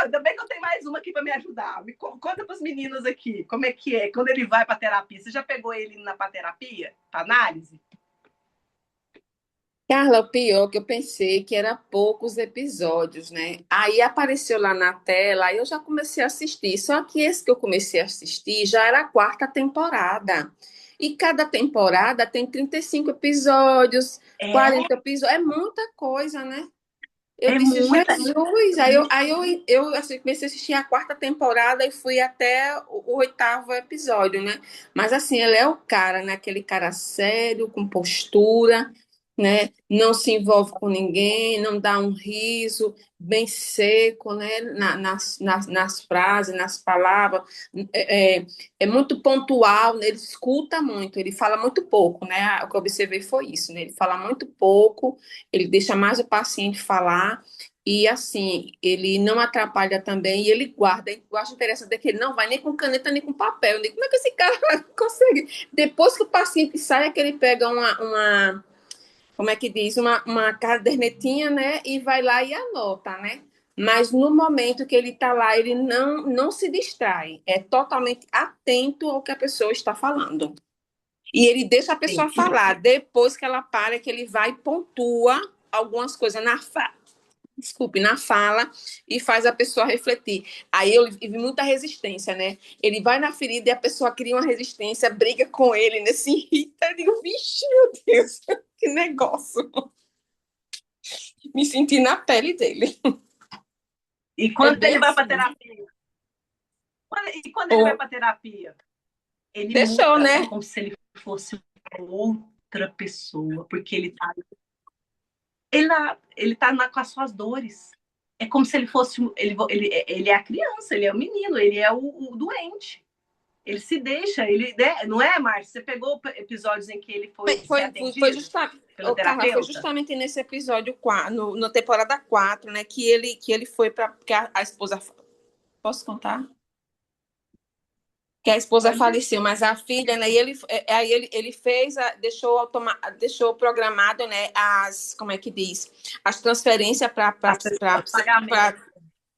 Speaker 1: Ainda bem que eu tenho mais uma aqui para me ajudar. Conta para as meninas aqui como é que é quando ele vai para terapia. Você já pegou ele na terapia, para análise?
Speaker 3: Carla, o pior que eu pensei que era poucos episódios, né? Aí apareceu lá na tela, aí eu já comecei a assistir. Só que esse que eu comecei a assistir já era a quarta temporada. E cada temporada tem 35 episódios,
Speaker 1: É,
Speaker 3: 40 episódios. É muita coisa, né? Eu
Speaker 1: é
Speaker 3: disse,
Speaker 1: muita.
Speaker 3: Jesus. Aí eu assim, comecei a assistir a quarta temporada e fui até o oitavo episódio, né? Mas assim, ele é o cara, né? Aquele cara sério, com postura, né? Não se envolve com ninguém, não dá um riso, bem seco, né? Nas frases, nas palavras. É muito pontual, né? Ele escuta muito, ele fala muito pouco, né? O que eu observei foi isso, né? Ele fala muito pouco, ele deixa mais o paciente falar. E assim, ele não atrapalha também e ele guarda. Eu acho interessante que ele não vai nem com caneta nem com papel. Eu digo, como é que esse cara consegue? Depois que o paciente sai, é que ele pega como é que diz, uma cadernetinha, né? E vai lá e anota, né? Mas no momento que ele está lá, ele não se distrai. É totalmente atento ao que a pessoa está falando. E ele deixa a
Speaker 1: Sim.
Speaker 3: pessoa falar. Depois que ela para, é que ele vai e pontua algumas coisas na fala e faz a pessoa refletir. Aí eu vi muita resistência, né? Ele vai na ferida e a pessoa cria uma resistência, briga com ele, né? Se irrita. Eu digo, vixe, meu Deus, que negócio. Me senti na pele dele.
Speaker 1: E
Speaker 3: É
Speaker 1: quando
Speaker 3: bem
Speaker 1: ele vai para
Speaker 3: assim.
Speaker 1: terapia? E quando ele vai
Speaker 3: Ou
Speaker 1: para terapia? Ele
Speaker 3: deixou,
Speaker 1: muda, é
Speaker 3: né?
Speaker 1: como se ele fosse outra pessoa, porque ele tá com as suas dores. É como se ele fosse. Ele é a criança, ele é o menino, ele é o doente. Ele se deixa, ele, né? Não é, Márcia? Você pegou episódios em que ele foi ser
Speaker 3: Foi
Speaker 1: atendido
Speaker 3: justamente,
Speaker 1: pelo
Speaker 3: Carla, foi
Speaker 1: terapeuta?
Speaker 3: justamente nesse episódio 4, na temporada 4, né, que ele foi para que a esposa. Posso contar? Que a esposa
Speaker 1: Pode ir.
Speaker 3: faleceu, mas a filha, né? E aí ele fez, deixou programado, né? Como é que diz? As transferências para
Speaker 1: A sessão de pagamento.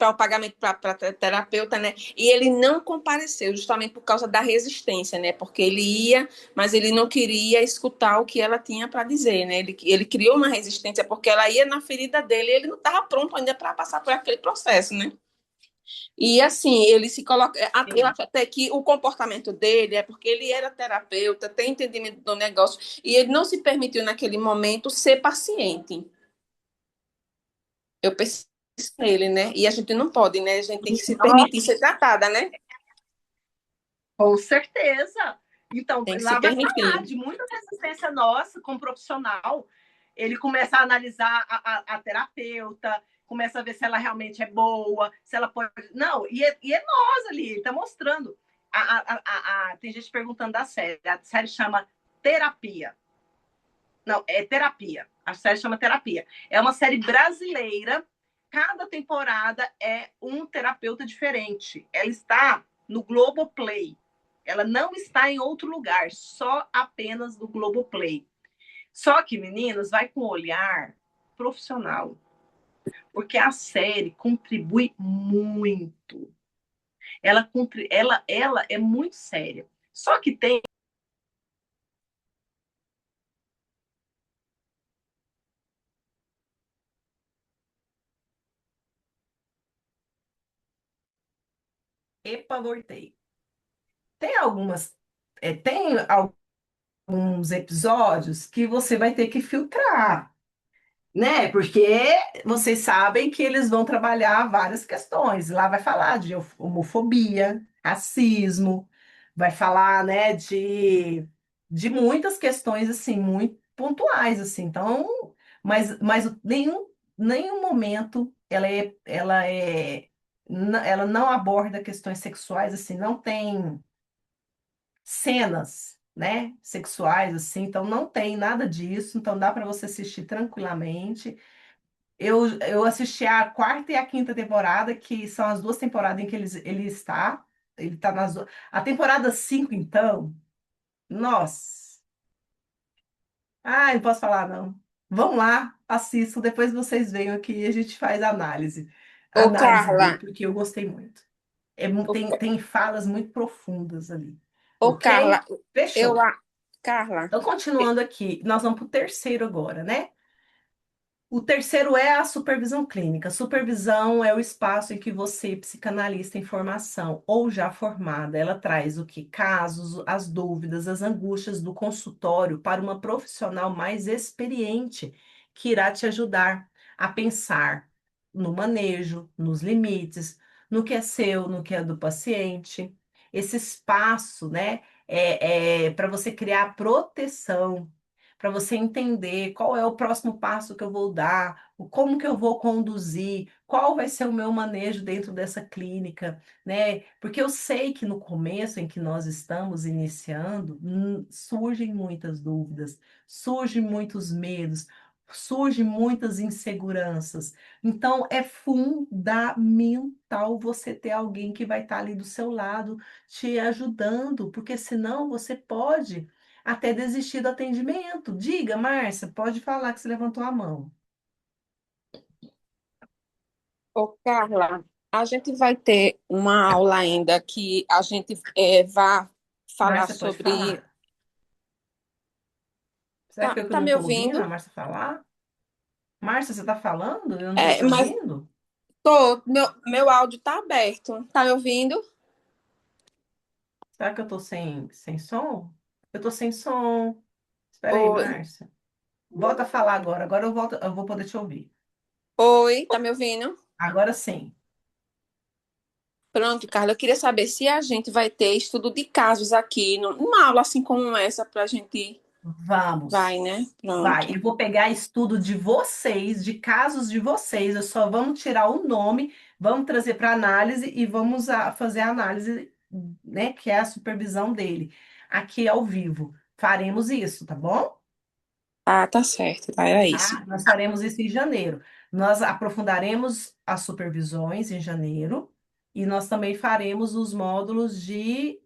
Speaker 3: o pagamento para terapeuta, né? E ele não compareceu, justamente por causa da resistência, né? Porque ele ia, mas ele não queria escutar o que ela tinha para dizer, né? Ele criou uma resistência porque ela ia na ferida dele e ele não estava pronto ainda para passar por aquele processo, né? E assim, ele se coloca. Eu
Speaker 1: Sim.
Speaker 3: acho até que o comportamento dele é porque ele era terapeuta, tem entendimento do negócio, e ele não se permitiu naquele momento ser paciente. Eu pensei nele, né? E a gente não pode, né? A gente tem que se permitir ser tratada, né?
Speaker 1: Com certeza. Então,
Speaker 3: Tem que se
Speaker 1: lá vai falar
Speaker 3: permitir.
Speaker 1: de muita resistência nossa como profissional. Ele começa a analisar a terapeuta, começa a ver se ela realmente é boa, se ela pode. Não, e é nós ali, ele está mostrando. Tem gente perguntando da série. A série chama Terapia. Não, é Terapia. A série chama Terapia. É uma série brasileira. Cada temporada é um terapeuta diferente. Ela está no Globoplay. Ela não está em outro lugar, só apenas no Globoplay. Só que, meninas, vai com olhar profissional, porque a série contribui muito. Ela é muito séria. Só que tem. Epa, voltei. Tem algumas. Tem alguns episódios que você vai ter que filtrar, né? Porque vocês sabem que eles vão trabalhar várias questões. Lá vai falar de homofobia, racismo, vai falar, né, de muitas questões assim muito pontuais assim. Então, mas nenhum momento ela não aborda questões sexuais assim, não tem cenas, né, sexuais assim, então não tem nada disso, então dá para você assistir tranquilamente. Eu assisti a quarta e a quinta temporada, que são as duas temporadas em que ele está nas duas. A temporada 5 então, nossa. Não posso falar não. Vão lá, assistam, depois vocês venham aqui e a gente faz
Speaker 3: Ô,
Speaker 1: análise
Speaker 3: Carla,
Speaker 1: dele, porque eu gostei muito.
Speaker 3: ô,
Speaker 1: Tem falas muito profundas ali.
Speaker 3: ô,
Speaker 1: Ok?
Speaker 3: Carla, eu,
Speaker 1: Fechou.
Speaker 3: a- Carla,
Speaker 1: Então, continuando aqui, nós vamos para o terceiro agora, né? O terceiro é a supervisão clínica. Supervisão é o espaço em que você, psicanalista em formação ou já formada, ela traz o que? Casos, as dúvidas, as angústias do consultório para uma profissional mais experiente, que irá te ajudar a pensar no manejo, nos limites, no que é seu, no que é do paciente. Esse espaço, né, é para você criar proteção, para você entender qual é o próximo passo que eu vou dar, como que eu vou conduzir, qual vai ser o meu manejo dentro dessa clínica, né? Porque eu sei que no começo em que nós estamos iniciando, surgem muitas dúvidas, surgem muitos medos, surgem muitas inseguranças. Então, é fundamental você ter alguém que vai estar ali do seu lado, te ajudando, porque senão você pode até desistir do atendimento. Diga, Márcia, pode falar que você levantou a mão.
Speaker 3: Carla, a gente vai ter uma aula ainda que a gente vai falar
Speaker 1: Márcia, pode
Speaker 3: sobre.
Speaker 1: falar. Será que eu que
Speaker 3: Tá
Speaker 1: não
Speaker 3: me
Speaker 1: estou ouvindo a
Speaker 3: ouvindo?
Speaker 1: Márcia falar? Márcia, você está falando? Eu não estou te
Speaker 3: Mas
Speaker 1: ouvindo?
Speaker 3: meu áudio tá aberto. Tá me ouvindo?
Speaker 1: Será que eu estou sem som? Eu estou sem som. Espera aí,
Speaker 3: Oi,
Speaker 1: Márcia. Volta a falar agora. Agora eu vou poder te ouvir.
Speaker 3: oi, tá me ouvindo?
Speaker 1: Agora sim.
Speaker 3: Pronto, Carla, eu queria saber se a gente vai ter estudo de casos aqui, numa aula assim como essa, para a gente. Vai,
Speaker 4: Vamos.
Speaker 3: né?
Speaker 4: Vai,
Speaker 3: Pronto.
Speaker 4: eu vou pegar estudo de vocês, de casos de vocês, eu só vamos tirar o nome, vamos trazer para análise e vamos fazer a análise, né, que é a supervisão dele, aqui ao vivo. Faremos isso, tá bom?
Speaker 3: Ah, tá certo, tá, era isso.
Speaker 4: Tá? Nós faremos isso em janeiro. Nós aprofundaremos as supervisões em janeiro e nós também faremos os módulos de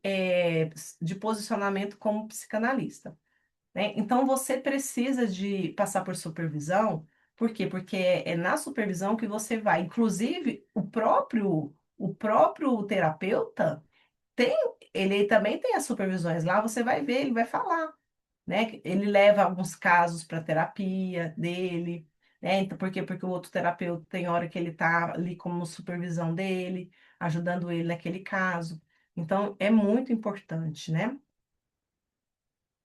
Speaker 4: posicionamento como psicanalista, né? Então, você precisa de passar por supervisão, por quê? Porque é na supervisão que você vai, inclusive, o próprio terapeuta tem, ele também tem as supervisões lá, você vai ver, ele vai falar, né? Ele leva alguns casos para terapia dele, né? Então, por quê? Porque o outro terapeuta tem hora que ele está ali como supervisão dele, ajudando ele naquele caso. Então, é muito importante, né?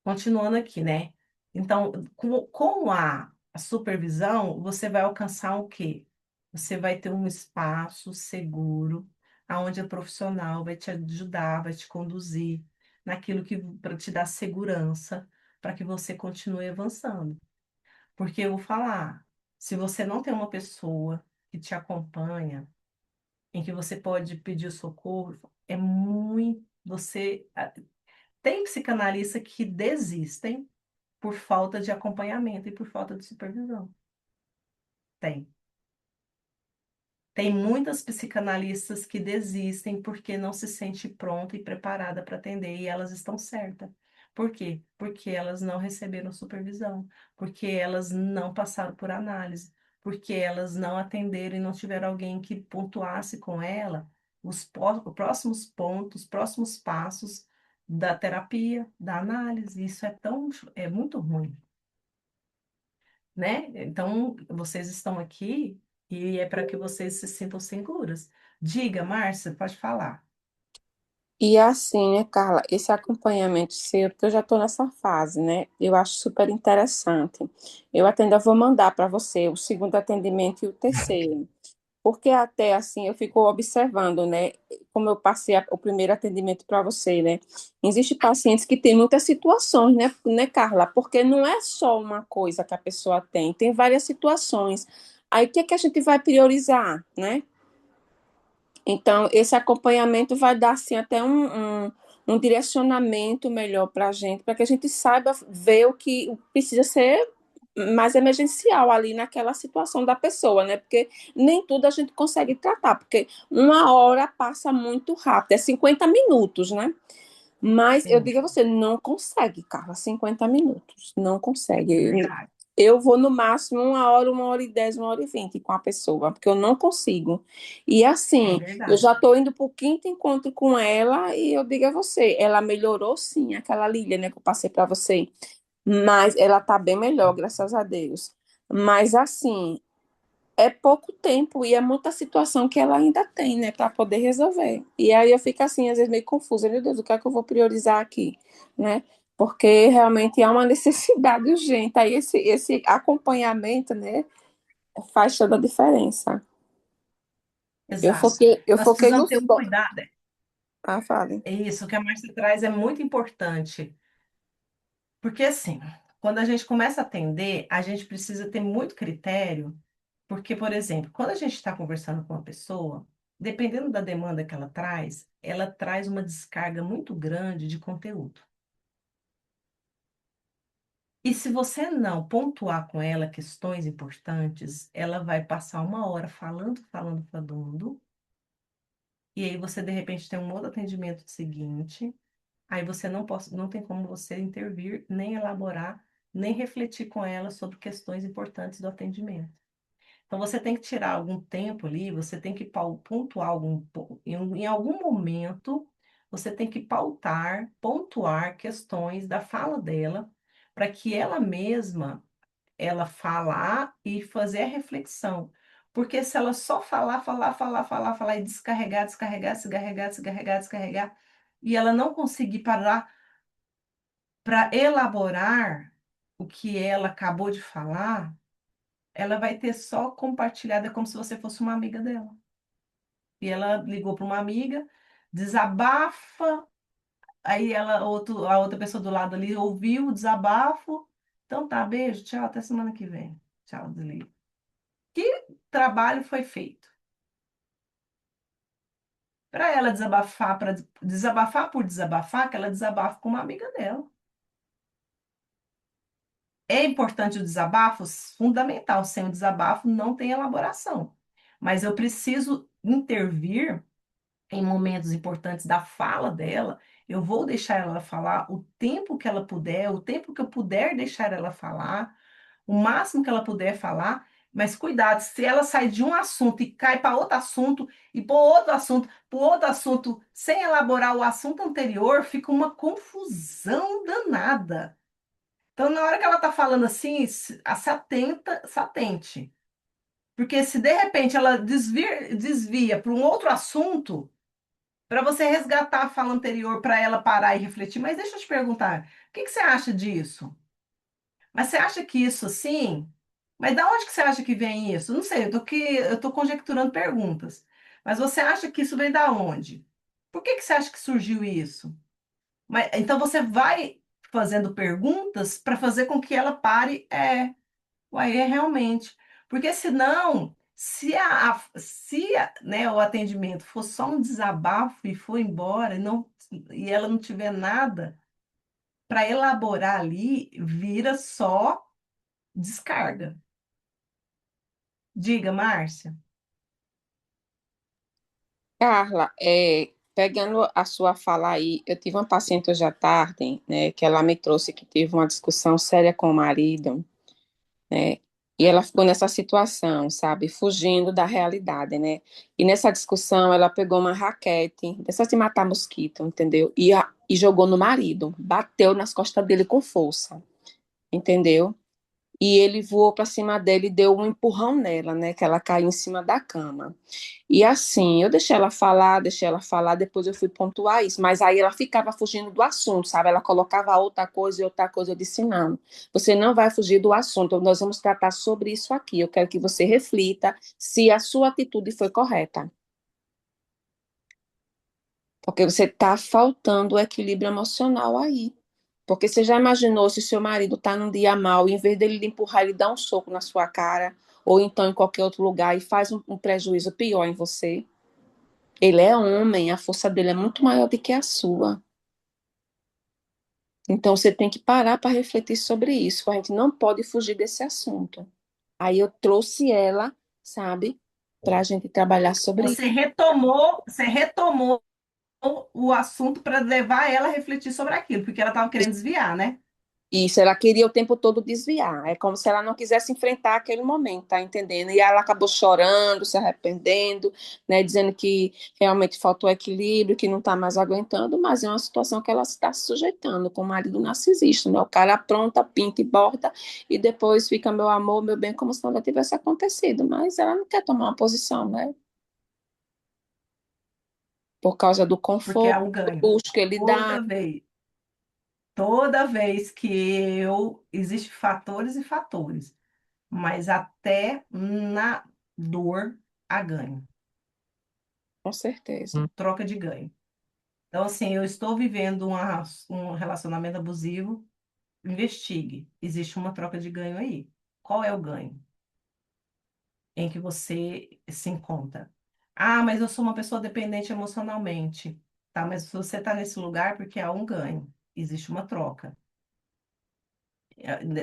Speaker 4: Continuando aqui, né? Então, com a supervisão, você vai alcançar o quê? Você vai ter um espaço seguro, onde o profissional vai te ajudar, vai te conduzir naquilo que para te dar segurança, para que você continue avançando. Porque eu vou falar, se você não tem uma pessoa que te acompanha, em que você pode pedir socorro, é muito. Tem psicanalistas que desistem por falta de acompanhamento e por falta de supervisão. Tem. Tem muitas psicanalistas que desistem porque não se sente pronta e preparada para atender e elas estão certas. Por quê? Porque elas não receberam supervisão, porque elas não passaram por análise, porque elas não atenderam e não tiveram alguém que pontuasse com ela próximos pontos, próximos passos da terapia, da análise. Isso é muito ruim, né? Então, vocês estão aqui e é para que vocês se sintam seguras. Diga, Márcia, pode falar.
Speaker 3: E assim, né, Carla, esse acompanhamento seu, porque eu já estou nessa fase, né? Eu acho super interessante. Eu até ainda vou mandar para você o segundo atendimento e o terceiro. Porque até assim eu fico observando, né? Como eu passei o primeiro atendimento para você, né? Existem pacientes que têm muitas situações, né, Carla? Porque não é só uma coisa que a pessoa tem várias situações. Aí o que é que a gente vai priorizar, né? Então, esse acompanhamento vai dar assim, até um direcionamento melhor para a gente, para que a gente saiba ver o que precisa ser mais emergencial ali naquela situação da pessoa, né? Porque nem tudo a gente consegue tratar, porque uma hora passa muito rápido, é 50 minutos, né? Mas eu
Speaker 4: Sim,
Speaker 3: digo a você, não consegue, Carla, 50 minutos, não
Speaker 4: é
Speaker 3: consegue.
Speaker 4: verdade.
Speaker 3: Eu vou no máximo uma hora e 10, uma hora e 20 com a pessoa, porque eu não consigo. E
Speaker 4: É
Speaker 3: assim, eu
Speaker 4: verdade.
Speaker 3: já estou indo para o quinto encontro com ela e eu digo a você, ela melhorou sim, aquela Lília, né, que eu passei para você, mas ela está bem melhor, graças a Deus. Mas assim, é pouco tempo e é muita situação que ela ainda tem, né, para poder resolver. E aí eu fico assim, às vezes meio confusa, meu Deus, o que é que eu vou priorizar aqui, né? Porque realmente há uma necessidade urgente. Aí esse acompanhamento, né, faz toda a diferença. Eu
Speaker 4: Exato.
Speaker 3: foquei, eu
Speaker 4: Nós
Speaker 3: foquei
Speaker 4: precisamos
Speaker 3: no
Speaker 4: ter um
Speaker 3: foco.
Speaker 4: cuidado.
Speaker 3: Ah, fale.
Speaker 4: É isso, o que a Márcia traz é muito importante. Porque, assim, quando a gente começa a atender, a gente precisa ter muito critério. Porque, por exemplo, quando a gente está conversando com uma pessoa, dependendo da demanda que ela traz uma descarga muito grande de conteúdo. E se você não pontuar com ela questões importantes, ela vai passar uma hora falando, falando, falando, e aí você de repente tem um outro atendimento seguinte, aí você não tem como você intervir, nem elaborar, nem refletir com ela sobre questões importantes do atendimento. Então você tem que tirar algum tempo ali, você tem que pontuar em algum momento, você tem que pontuar questões da fala dela, para que ela mesma ela falar e fazer a reflexão. Porque se ela só falar e descarregar, descarregar, descarregar, descarregar, descarregar, e ela não conseguir parar para elaborar o que ela acabou de falar, ela vai ter só compartilhado, é como se você fosse uma amiga dela. e ela ligou para uma amiga, desabafa, aí a outra pessoa do lado ali ouviu o desabafo. Então tá, beijo, tchau, até semana que vem. Tchau, desliga. Que trabalho foi feito? Para ela desabafar, para desabafar por desabafar, que ela desabafa com uma amiga dela. É importante o desabafo? Fundamental. Sem o desabafo não tem elaboração. Mas eu preciso intervir em momentos importantes da fala dela. Eu vou deixar ela falar o tempo que ela puder, o tempo que eu puder deixar ela falar, o máximo que ela puder falar. Mas cuidado, se ela sai de um assunto e cai para outro assunto, e para outro assunto, sem elaborar o assunto anterior, fica uma confusão danada. Então, na hora que ela está falando assim, se atente. Porque se de repente ela desvia para um outro assunto, para você resgatar a fala anterior, para ela parar e refletir, mas deixa eu te perguntar, o que que você acha disso? Mas você acha que isso assim? Mas da onde que você acha que vem isso? Não sei, eu tô conjecturando perguntas. Mas você acha que isso vem da onde? Por que que você acha que surgiu isso? Mas, então você vai fazendo perguntas para fazer com que ela pare. Uai, é realmente. Porque senão, se o atendimento for só um desabafo e for embora, e ela não tiver nada para elaborar ali, vira só descarga. Diga, Márcia.
Speaker 3: Carla, pegando a sua fala aí, eu tive uma paciente hoje à tarde, né, que ela me trouxe que teve uma discussão séria com o marido, né, e ela ficou nessa situação, sabe, fugindo da realidade, né, e nessa discussão ela pegou uma raquete, dessas de matar mosquito, entendeu, e jogou no marido, bateu nas costas dele com força, entendeu? E ele voou para cima dele e deu um empurrão nela, né? Que ela caiu em cima da cama. E assim, eu deixei ela falar, depois eu fui pontuar isso, mas aí ela ficava fugindo do assunto, sabe? Ela colocava outra coisa e outra coisa. Eu disse: não, você não vai fugir do assunto, nós vamos tratar sobre isso aqui. Eu quero que você reflita se a sua atitude foi correta. Porque você está faltando o equilíbrio emocional aí. Porque você já imaginou se seu marido está num dia mal, e em vez dele lhe empurrar, ele dá um soco na sua cara, ou então em qualquer outro lugar, e faz um prejuízo pior em você? Ele é homem, a força dele é muito maior do que a sua. Então você tem que parar para refletir sobre isso. A gente não pode fugir desse assunto. Aí eu trouxe ela, sabe, para a gente trabalhar sobre isso.
Speaker 4: Você retomou o assunto para levar ela a refletir sobre aquilo, porque ela estava querendo desviar, né?
Speaker 3: Isso, ela queria o tempo todo desviar. É como se ela não quisesse enfrentar aquele momento, tá entendendo? E ela acabou chorando, se arrependendo, né, dizendo que realmente faltou equilíbrio, que não está mais aguentando, mas é uma situação que ela está se sujeitando com o marido narcisista, né? O cara apronta, pinta e borda, e depois fica meu amor, meu bem, como se nada tivesse acontecido. Mas ela não quer tomar uma posição, né? Por causa do
Speaker 4: Porque é
Speaker 3: conforto,
Speaker 4: um
Speaker 3: do
Speaker 4: ganho.
Speaker 3: luxo que ele dá.
Speaker 4: Toda vez, toda vez que existem fatores e fatores, mas até na dor há ganho,
Speaker 3: Com certeza.
Speaker 4: troca de ganho. Então, assim, eu estou vivendo um relacionamento abusivo, investigue. Existe uma troca de ganho aí. Qual é o ganho em que você se encontra? Ah, mas eu sou uma pessoa dependente emocionalmente. Tá, mas você está nesse lugar porque há um ganho. Existe uma troca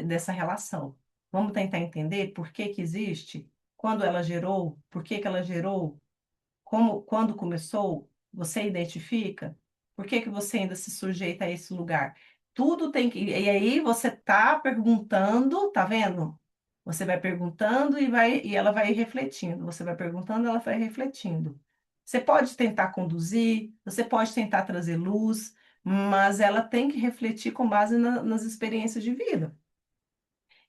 Speaker 4: dessa relação. Vamos tentar entender por que que existe, quando ela gerou, por que que ela gerou, como, quando começou, você identifica? Por que que você ainda se sujeita a esse lugar? Tudo tem que. E aí você tá perguntando, tá vendo? Você vai perguntando e ela vai refletindo. Você vai perguntando, ela vai refletindo. Você pode tentar conduzir, você pode tentar trazer luz, mas ela tem que refletir com base nas experiências de vida,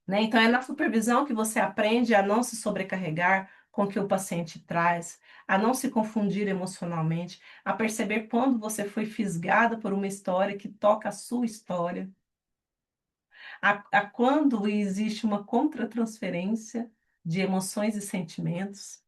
Speaker 4: né? Então, é na supervisão que você aprende a não se sobrecarregar com o que o paciente traz, a não se confundir emocionalmente, a perceber quando você foi fisgada por uma história que toca a sua história, a quando existe uma contratransferência de emoções e sentimentos.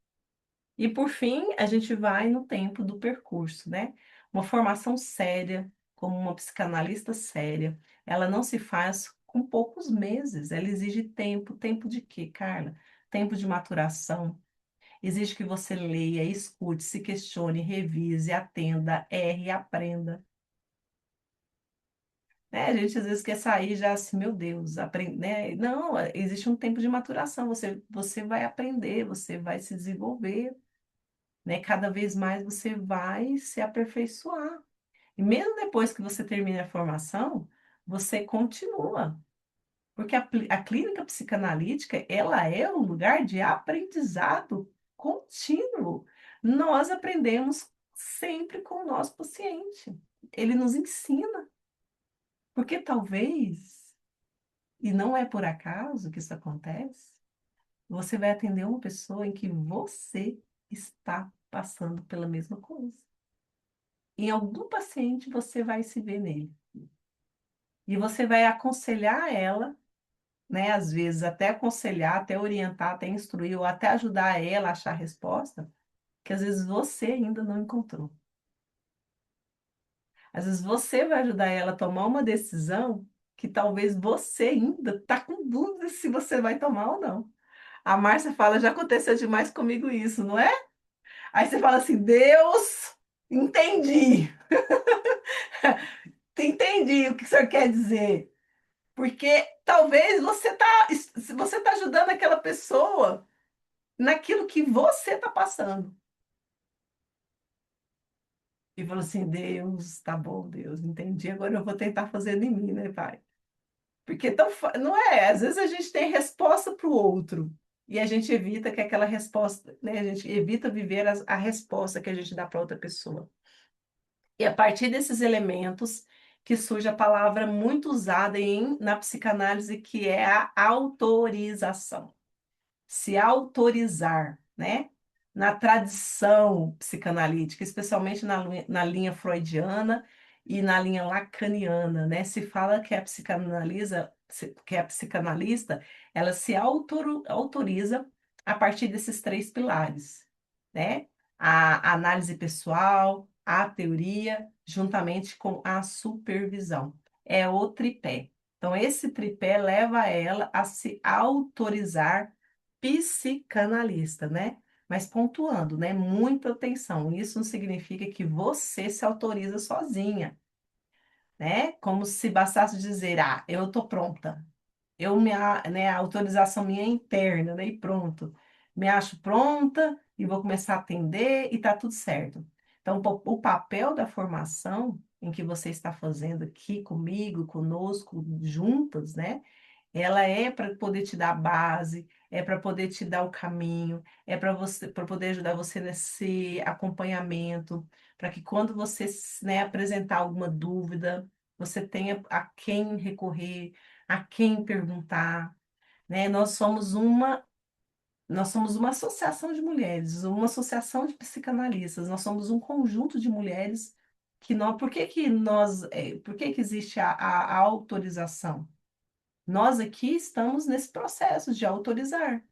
Speaker 4: E por fim, a gente vai no tempo do percurso, né? Uma formação séria, como uma psicanalista séria, ela não se faz com poucos meses, ela exige tempo. Tempo de quê, Carla? Tempo de maturação. Exige que você leia, escute, se questione, revise, atenda, erre e aprenda. Né? A gente às vezes quer sair já assim, meu Deus, aprende, né? Não, existe um tempo de maturação, você vai aprender, você vai se desenvolver, né? Cada vez mais você vai se aperfeiçoar. E mesmo depois que você termina a formação, você continua, porque a clínica psicanalítica, ela é um lugar de aprendizado contínuo. Nós aprendemos sempre com o nosso paciente. Ele nos ensina, porque talvez, e não é por acaso que isso acontece, você vai atender uma pessoa em que você está passando pela mesma coisa. Em algum paciente você vai se ver nele. E você vai aconselhar ela, né? Às vezes até aconselhar, até orientar, até instruir, ou até ajudar ela a achar a resposta, que às vezes você ainda não encontrou. Às vezes você vai ajudar ela a tomar uma decisão que talvez você ainda está com dúvida se você vai tomar ou não. A Márcia fala, já aconteceu demais comigo isso, não é? Aí você fala assim, Deus, entendi. Entendi o que o senhor quer dizer. Porque talvez você tá ajudando aquela pessoa naquilo que você está passando. E falou assim, Deus, tá bom, Deus, entendi. Agora eu vou tentar fazer em mim, né, pai? Porque não é, às vezes a gente tem resposta para o outro. E a gente evita que aquela resposta, né? A gente evita viver a resposta que a gente dá para outra pessoa. E a partir desses elementos que surge a palavra muito usada na psicanálise, que é a autorização. Se autorizar, né? Na tradição psicanalítica, especialmente na linha freudiana e na linha lacaniana, né? Se fala que que a psicanalista, ela se autoriza a partir desses três pilares, né? A análise pessoal, a teoria, juntamente com a supervisão. É o tripé. Então, esse tripé leva ela a se autorizar psicanalista, né? Mas pontuando, né? Muita atenção. Isso não significa que você se autoriza sozinha, né? Como se bastasse dizer, ah, eu tô pronta. Né, a autorização minha é interna, né? E pronto. Me acho pronta e vou começar a atender e tá tudo certo. Então, o papel da formação em que você está fazendo aqui comigo, conosco, juntas, né? Ela é para poder te dar a base, é para poder te dar o caminho, é para poder ajudar você nesse acompanhamento, para que quando você, né, apresentar alguma dúvida, você tenha a quem recorrer, a quem perguntar, né? Nós somos uma associação de mulheres, uma associação de psicanalistas, nós somos um conjunto de mulheres por que que existe a autorização? Nós aqui estamos nesse processo de autorizar.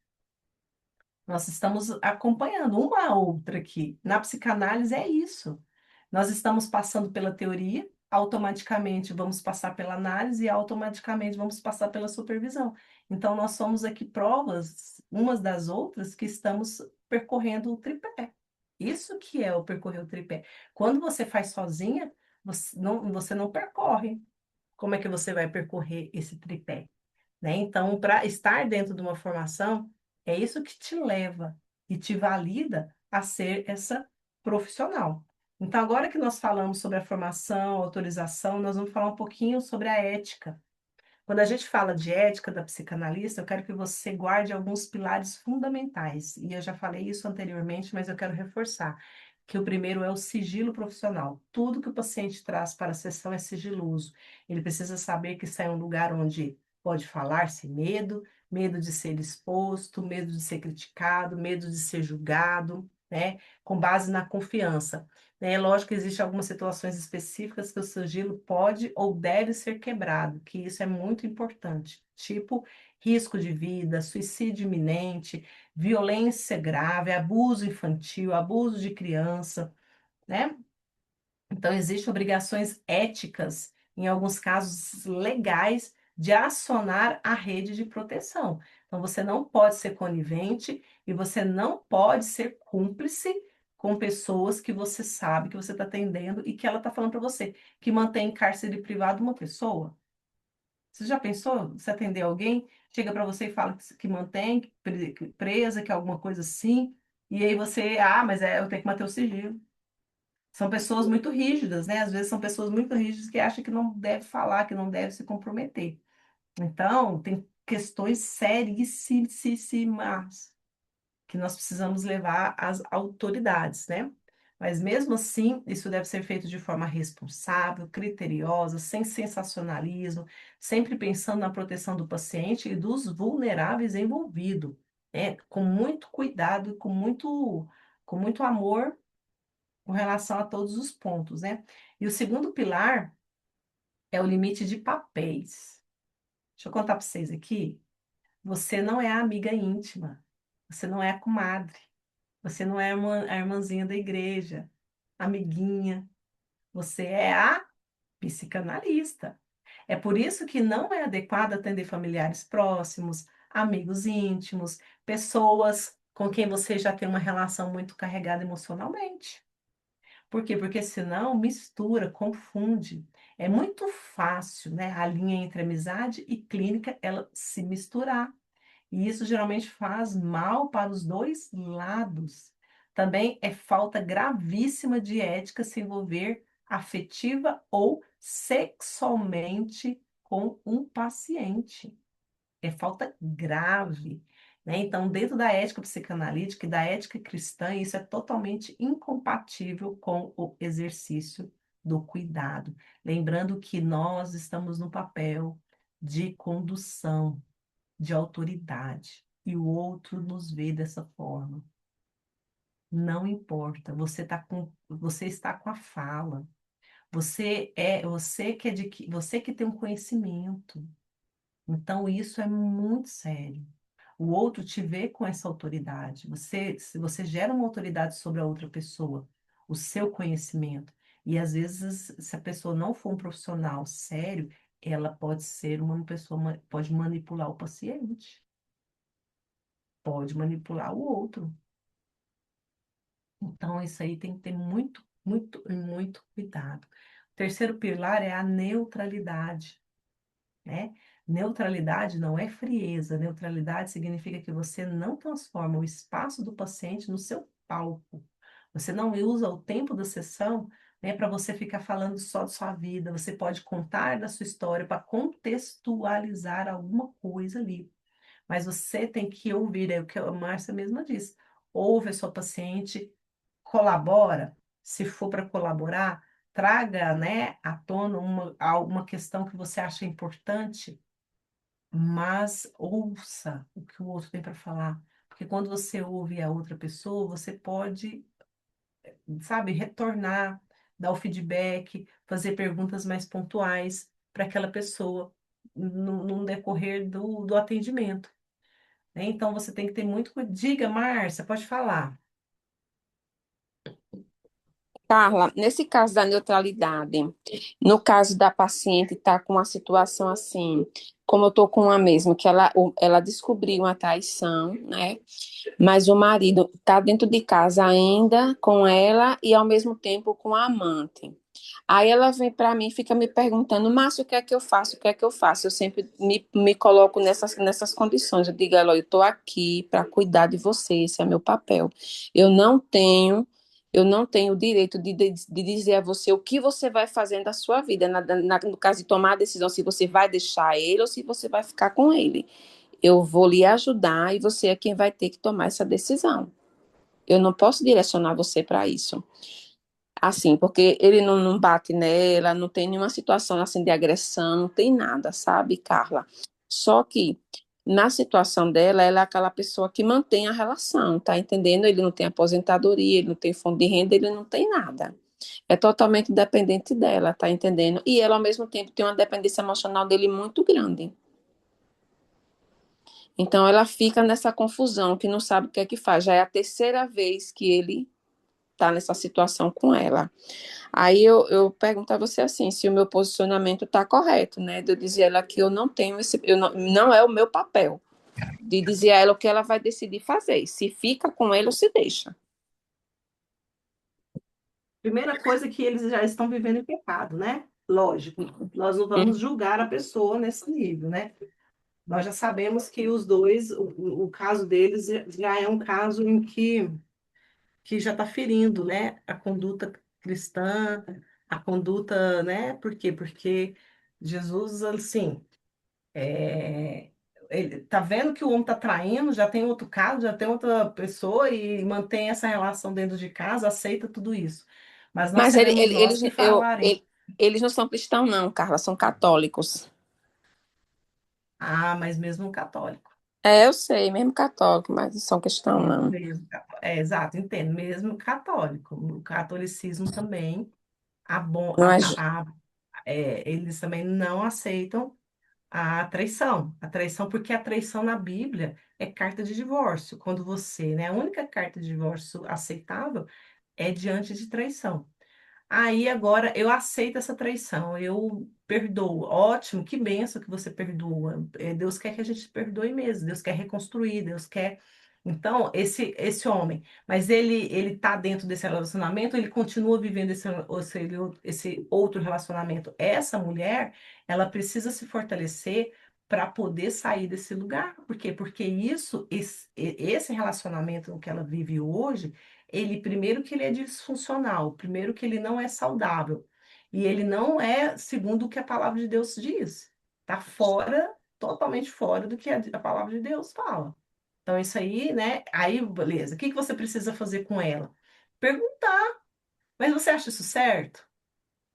Speaker 4: Nós estamos acompanhando uma a outra aqui. Na psicanálise é isso. Nós estamos passando pela teoria, automaticamente vamos passar pela análise e automaticamente vamos passar pela supervisão. Então, nós somos aqui provas, umas das outras, que estamos percorrendo o tripé. Isso que é o percorrer o tripé. Quando você faz sozinha, você não percorre. Como é que você vai percorrer esse tripé? Né? Então, para estar dentro de uma formação, é isso que te leva e te valida a ser essa profissional. Então, agora que nós falamos sobre a formação, a autorização, nós vamos falar um pouquinho sobre a ética. Quando a gente fala de ética da psicanalista, eu quero que você guarde alguns pilares fundamentais. E eu já falei isso anteriormente, mas eu quero reforçar que o primeiro é o sigilo profissional. Tudo que o paciente traz para a sessão é sigiloso. Ele precisa saber que está em um lugar onde pode falar sem medo, medo de ser exposto, medo de ser criticado, medo de ser julgado, né? Com base na confiança. né? É lógico que existem algumas situações específicas que o sigilo pode ou deve ser quebrado, que isso é muito importante, tipo risco de vida, suicídio iminente, violência grave, abuso infantil, abuso de criança, né? Então, existem obrigações éticas, em alguns casos legais, de acionar a rede de proteção. Então, você não pode ser conivente e você não pode ser cúmplice com pessoas que você sabe que você está atendendo e que ela está falando para você, que mantém em cárcere privado uma pessoa. Você já pensou? Você atender alguém, chega para você e fala que mantém presa, que é alguma coisa assim, e aí você, mas eu tenho que manter o sigilo. São pessoas muito rígidas, né? Às vezes são pessoas muito rígidas que acham que não deve falar, que não deve se comprometer. Então, tem questões seríssimas que nós precisamos levar às autoridades, né? Mas mesmo assim, isso deve ser feito de forma responsável, criteriosa, sem sensacionalismo, sempre pensando na proteção do paciente e dos vulneráveis envolvidos, né? Com muito cuidado e com muito amor com relação a todos os pontos, né? E o segundo pilar é o limite de papéis. Deixa eu contar para vocês aqui. Você não é a amiga íntima, você não é a comadre, você não é a irmãzinha da igreja, amiguinha, você é a psicanalista. É por isso que não é adequado atender familiares próximos, amigos íntimos, pessoas com quem você já tem uma relação muito carregada emocionalmente. Por quê? Porque senão mistura, confunde. É muito fácil, né, a linha entre amizade e clínica ela se misturar. E isso geralmente faz mal para os dois lados. Também é falta gravíssima de ética se envolver afetiva ou sexualmente com um paciente. É falta grave, né? Então, dentro da ética psicanalítica e da ética cristã, isso é totalmente incompatível com o exercício do cuidado. Lembrando que nós estamos no papel de condução, de autoridade, e o outro nos vê dessa forma. Não importa, você está com a fala. Você que tem um conhecimento. Então, isso é muito sério. O outro te vê com essa autoridade. Se você gera uma autoridade sobre a outra pessoa, o seu conhecimento. E às vezes, se a pessoa não for um profissional sério, ela pode ser uma pessoa, pode manipular o paciente, pode manipular o outro. Então, isso aí tem que ter muito, muito, muito cuidado. O terceiro pilar é a neutralidade, né? Neutralidade não é frieza, neutralidade significa que você não transforma o espaço do paciente no seu palco. Você não usa o tempo da sessão, né, para você ficar falando só de sua vida. Você pode contar da sua história para contextualizar alguma coisa ali. Mas você tem que ouvir, é o que a Márcia mesma disse. Ouve a sua paciente, colabora, se for para colaborar, traga, né, à tona uma questão que você acha importante, mas ouça o que o outro tem para falar. Porque quando você ouve a outra pessoa, você pode, sabe, retornar, dar o feedback, fazer perguntas mais pontuais para aquela pessoa no decorrer do atendimento, né? Então você tem que ter muito cuidado. Diga, Márcia, pode falar.
Speaker 3: Carla, nesse caso da neutralidade, no caso da paciente estar com uma situação assim, como eu estou com uma mesmo, que ela descobriu uma traição, né? Mas o marido está dentro de casa ainda com ela e ao mesmo tempo com a amante. Aí ela vem para mim e fica me perguntando, Márcio, o que é que eu faço? O que é que eu faço? Eu sempre me coloco nessas condições. Eu digo, ela, eu estou aqui para cuidar de você, esse é meu papel. Eu não tenho, eu não tenho o direito de dizer a você o que você vai fazer da sua vida, no caso de tomar a decisão se você vai deixar ele ou se você vai ficar com ele. Eu vou lhe ajudar e você é quem vai ter que tomar essa decisão. Eu não posso direcionar você para isso. Assim, porque ele não bate nela, não tem nenhuma situação assim de agressão, não tem nada, sabe, Carla? Só que na situação dela, ela é aquela pessoa que mantém a relação, tá entendendo? Ele não tem aposentadoria, ele não tem fundo de renda, ele não tem nada. é totalmente dependente dela, tá entendendo? E ela, ao mesmo tempo, tem uma dependência emocional dele muito grande. Então, ela fica nessa confusão, que não sabe o que é que faz. Já é a terceira vez que ele tá nessa situação com ela. Aí eu pergunto a você assim, se o meu posicionamento está correto, né? De eu dizer a ela que eu não tenho esse, não é o meu papel, de dizer a ela o que ela vai decidir fazer, se fica com ele ou se deixa.
Speaker 4: Primeira coisa é que eles já estão vivendo em pecado, né? Lógico, nós não vamos julgar a pessoa nesse nível, né? Nós já sabemos que os dois, o caso deles já é um caso em que já está ferindo, né? A conduta cristã, a conduta, né? Por quê? Porque Jesus, assim, ele tá vendo que o homem está traindo, já tem outro caso, já tem outra pessoa e mantém essa relação dentro de casa, aceita tudo isso. Mas não
Speaker 3: Mas
Speaker 4: seremos nós que falarem.
Speaker 3: eles não são cristãos, não, Carla, são católicos.
Speaker 4: Ah, mas mesmo um católico.
Speaker 3: É, eu sei, mesmo católico, mas não são cristãos, não.
Speaker 4: Exato, entendo. Mesmo católico. O catolicismo também, a bom,
Speaker 3: Não é,
Speaker 4: eles também não aceitam a traição. A traição, porque a traição na Bíblia é carta de divórcio. Quando você, né, a única carta de divórcio aceitável é diante de traição. Aí agora eu aceito essa traição, eu perdoo. Ótimo, que bênção que você perdoa. Deus quer que a gente perdoe mesmo, Deus quer reconstruir, Deus quer. Então, esse homem, mas ele tá dentro desse relacionamento, ele continua vivendo esse outro relacionamento. Essa mulher, ela precisa se fortalecer para poder sair desse lugar. Por quê? Porque esse relacionamento que ela vive hoje ele primeiro que ele é disfuncional, primeiro que ele não é saudável e ele não é segundo o que a palavra de Deus diz. Tá fora, totalmente fora do que a palavra de Deus fala. Então isso aí, né? Aí, beleza. O que que você precisa fazer com ela? Perguntar. Mas você acha isso certo?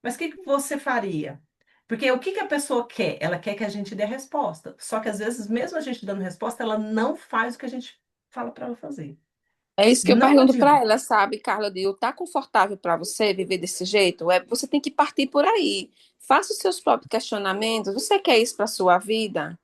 Speaker 4: Mas o que que você faria? Porque o que que a pessoa quer? Ela quer que a gente dê a resposta. Só que às vezes, mesmo a gente dando resposta, ela não faz o que a gente fala para ela fazer.
Speaker 3: é isso que eu
Speaker 4: Não
Speaker 3: pergunto para
Speaker 4: adianta.
Speaker 3: ela, sabe, Carla? Eu digo, tá confortável para você viver desse jeito? É, você tem que partir por aí. Faça os seus próprios questionamentos. Você quer isso para sua vida?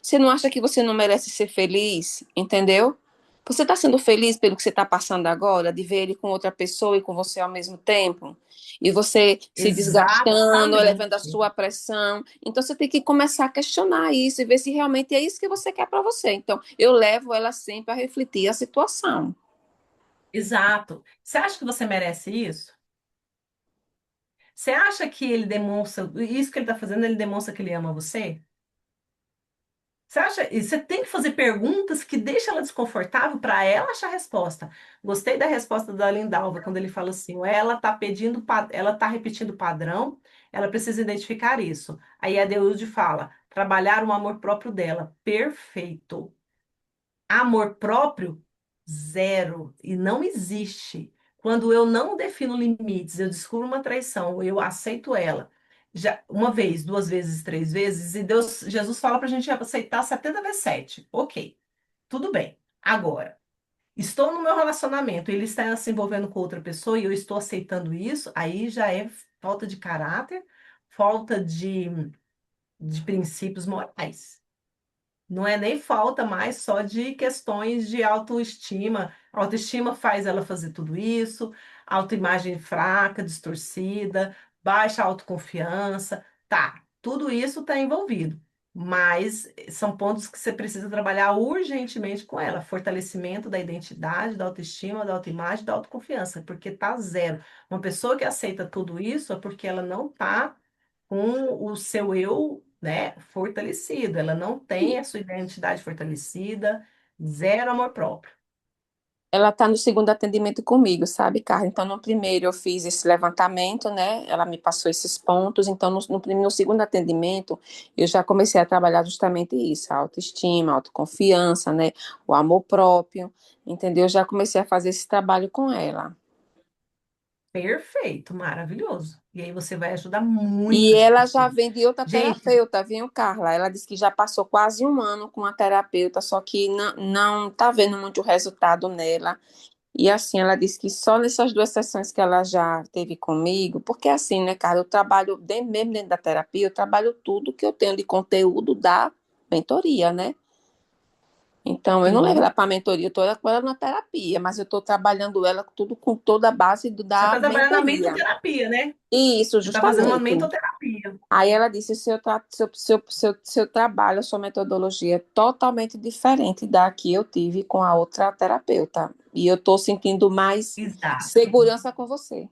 Speaker 3: Você não acha que você não merece ser feliz? Entendeu? Você está sendo feliz pelo que você está passando agora, de ver ele com outra pessoa e com você ao mesmo tempo? E você se desgastando, elevando a
Speaker 4: Exatamente.
Speaker 3: sua pressão. Então você tem que começar a questionar isso e ver se realmente é isso que você quer para você. Então eu levo ela sempre a refletir a situação.
Speaker 4: Exato. Você acha que você merece isso? Você acha que ele demonstra, isso que ele está fazendo, ele demonstra que ele ama você? Você acha, e você tem que fazer perguntas que deixam ela desconfortável para ela achar a resposta. Gostei da resposta da Lindalva quando ele fala assim, ela está pedindo, ela está repetindo o padrão, ela precisa identificar isso. Aí a Deude fala, trabalhar o amor próprio dela. Perfeito. Amor próprio, zero. E não existe. Quando eu não defino limites, eu descubro uma traição, eu aceito ela. Já uma vez, duas vezes, três vezes, e Deus, Jesus fala para a gente aceitar 70 vezes 7. Ok, tudo bem. Agora, estou no meu relacionamento, ele está se envolvendo com outra pessoa e eu estou aceitando isso, aí já é falta de caráter, falta de princípios morais. Não é nem falta mais só de questões de autoestima. A autoestima faz ela fazer tudo isso, autoimagem fraca, distorcida, baixa autoconfiança. Tá, tudo isso está envolvido. Mas são pontos que você precisa trabalhar urgentemente com ela. Fortalecimento da identidade, da autoestima, da autoimagem, da autoconfiança, porque tá zero. Uma pessoa que aceita tudo isso é porque ela não está com o seu eu, né, fortalecido. Ela não tem a sua identidade fortalecida, zero amor próprio.
Speaker 3: Ela está no segundo atendimento comigo, sabe, Carla? Então, no primeiro eu fiz esse levantamento, né? Ela me passou esses pontos. Então, no segundo atendimento, eu já comecei a trabalhar justamente isso: a autoestima, a autoconfiança, né? O amor próprio, entendeu? Eu já comecei a fazer esse trabalho com ela.
Speaker 4: Perfeito, maravilhoso. E aí você vai ajudar muito
Speaker 3: E
Speaker 4: essa
Speaker 3: ela já
Speaker 4: pessoa.
Speaker 3: vem de outra
Speaker 4: Gente,
Speaker 3: terapeuta, viu, Carla? Ela disse que já passou quase um ano com a terapeuta, só que não tá vendo muito resultado nela. E assim, ela disse que só nessas 2 sessões que ela já teve comigo, porque assim, né, cara, eu trabalho, mesmo dentro da terapia, eu trabalho tudo que eu tenho de conteúdo da mentoria, né? Então, eu não levo ela
Speaker 2: Sim.
Speaker 3: para a mentoria, eu estou com ela na terapia, mas eu estou trabalhando ela tudo com toda a base
Speaker 4: Você
Speaker 3: da
Speaker 4: está trabalhando na
Speaker 3: mentoria.
Speaker 4: mentoterapia, né?
Speaker 3: Isso,
Speaker 4: Você está fazendo uma
Speaker 3: justamente.
Speaker 4: mentoterapia.
Speaker 3: Aí ela disse: seu trabalho, a sua metodologia é totalmente diferente da que eu tive com a outra terapeuta. E eu estou sentindo mais
Speaker 4: Exato.
Speaker 3: segurança com você.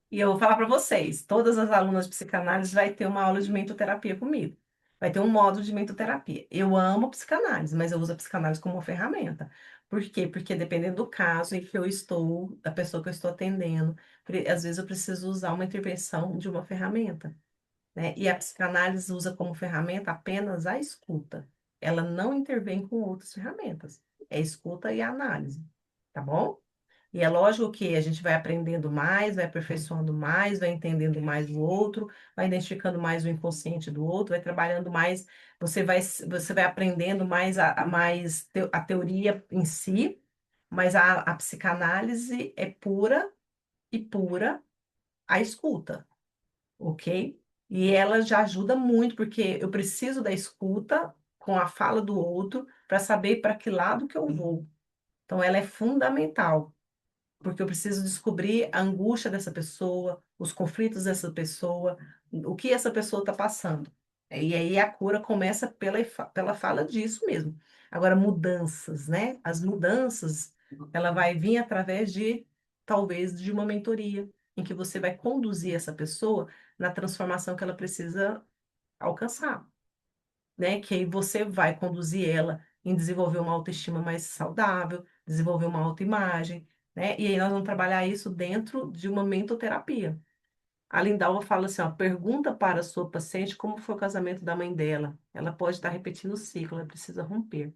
Speaker 4: E eu vou falar para vocês, todas as alunas de psicanálise vai ter uma aula de mentoterapia comigo. Vai ter um módulo de mentoterapia. Eu amo psicanálise, mas eu uso a psicanálise como uma ferramenta. Por quê? Porque dependendo do caso em que eu estou, da pessoa que eu estou atendendo, às vezes eu preciso usar uma intervenção de uma ferramenta, né? E a psicanálise usa como ferramenta apenas a escuta. Ela não intervém com outras ferramentas. É escuta e análise, tá bom? E é lógico que a gente vai aprendendo mais, vai aperfeiçoando mais, vai entendendo mais o outro, vai identificando mais o inconsciente do outro, vai trabalhando mais, você vai aprendendo mais a teoria em si, mas a psicanálise é pura e pura a escuta, ok? E ela já ajuda muito, porque eu preciso da escuta com a fala do outro para saber para que lado que eu vou. Então, ela é fundamental porque eu preciso descobrir a angústia dessa pessoa, os conflitos dessa pessoa, o que essa pessoa está passando. E aí a cura começa pela fala disso mesmo. Agora, mudanças, né? As mudanças, ela vai vir através de, talvez, de uma mentoria, em que você vai conduzir essa pessoa na transformação que ela precisa alcançar, né? Que aí você vai conduzir ela em desenvolver uma autoestima mais saudável, desenvolver uma autoimagem, né? E aí nós vamos trabalhar isso dentro de uma mentoterapia. A Lindalva fala assim, ó, pergunta para a sua paciente como foi o casamento da mãe dela. Ela pode estar repetindo o ciclo, ela precisa romper,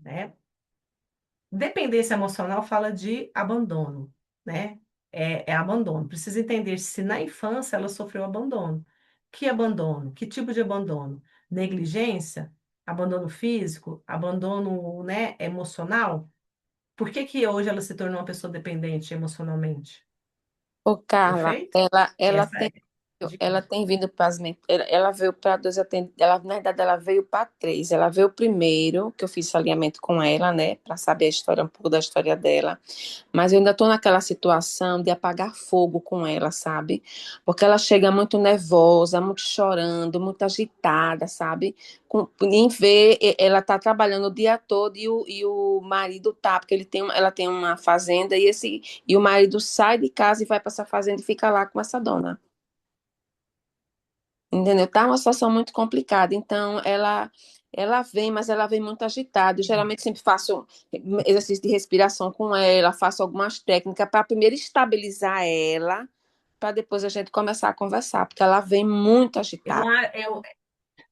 Speaker 4: né? Dependência emocional fala de abandono, né? É abandono. Precisa entender se na infância ela sofreu abandono. Que abandono? Que tipo de abandono? Negligência? Abandono físico? Abandono, né, emocional? Por que que hoje ela se tornou uma pessoa dependente emocionalmente?
Speaker 3: Ô, Carla,
Speaker 4: Perfeito?
Speaker 3: ela
Speaker 4: Essa
Speaker 3: tem
Speaker 4: é a
Speaker 3: ela
Speaker 4: dica.
Speaker 3: tem vindo para as ela veio para dois atendimentos, ela, na verdade, ela veio para três. Ela veio primeiro, que eu fiz alinhamento com ela, né, para saber a história, um pouco da história dela. Mas eu ainda estou naquela situação de apagar fogo com ela, sabe? Porque ela chega muito nervosa, muito chorando, muito agitada, sabe? Em ver, ela tá trabalhando o dia todo e o marido tá, porque ela tem uma fazenda e o marido sai de casa e vai para essa fazenda e fica lá com essa dona. Entendeu? Tá uma situação muito complicada. Então, ela vem, mas ela vem muito agitada. Eu geralmente sempre faço exercício de respiração com ela, faço algumas técnicas para primeiro estabilizar ela, para depois a gente começar a conversar, porque ela vem muito
Speaker 4: Eu,
Speaker 3: agitada.
Speaker 4: a- eu,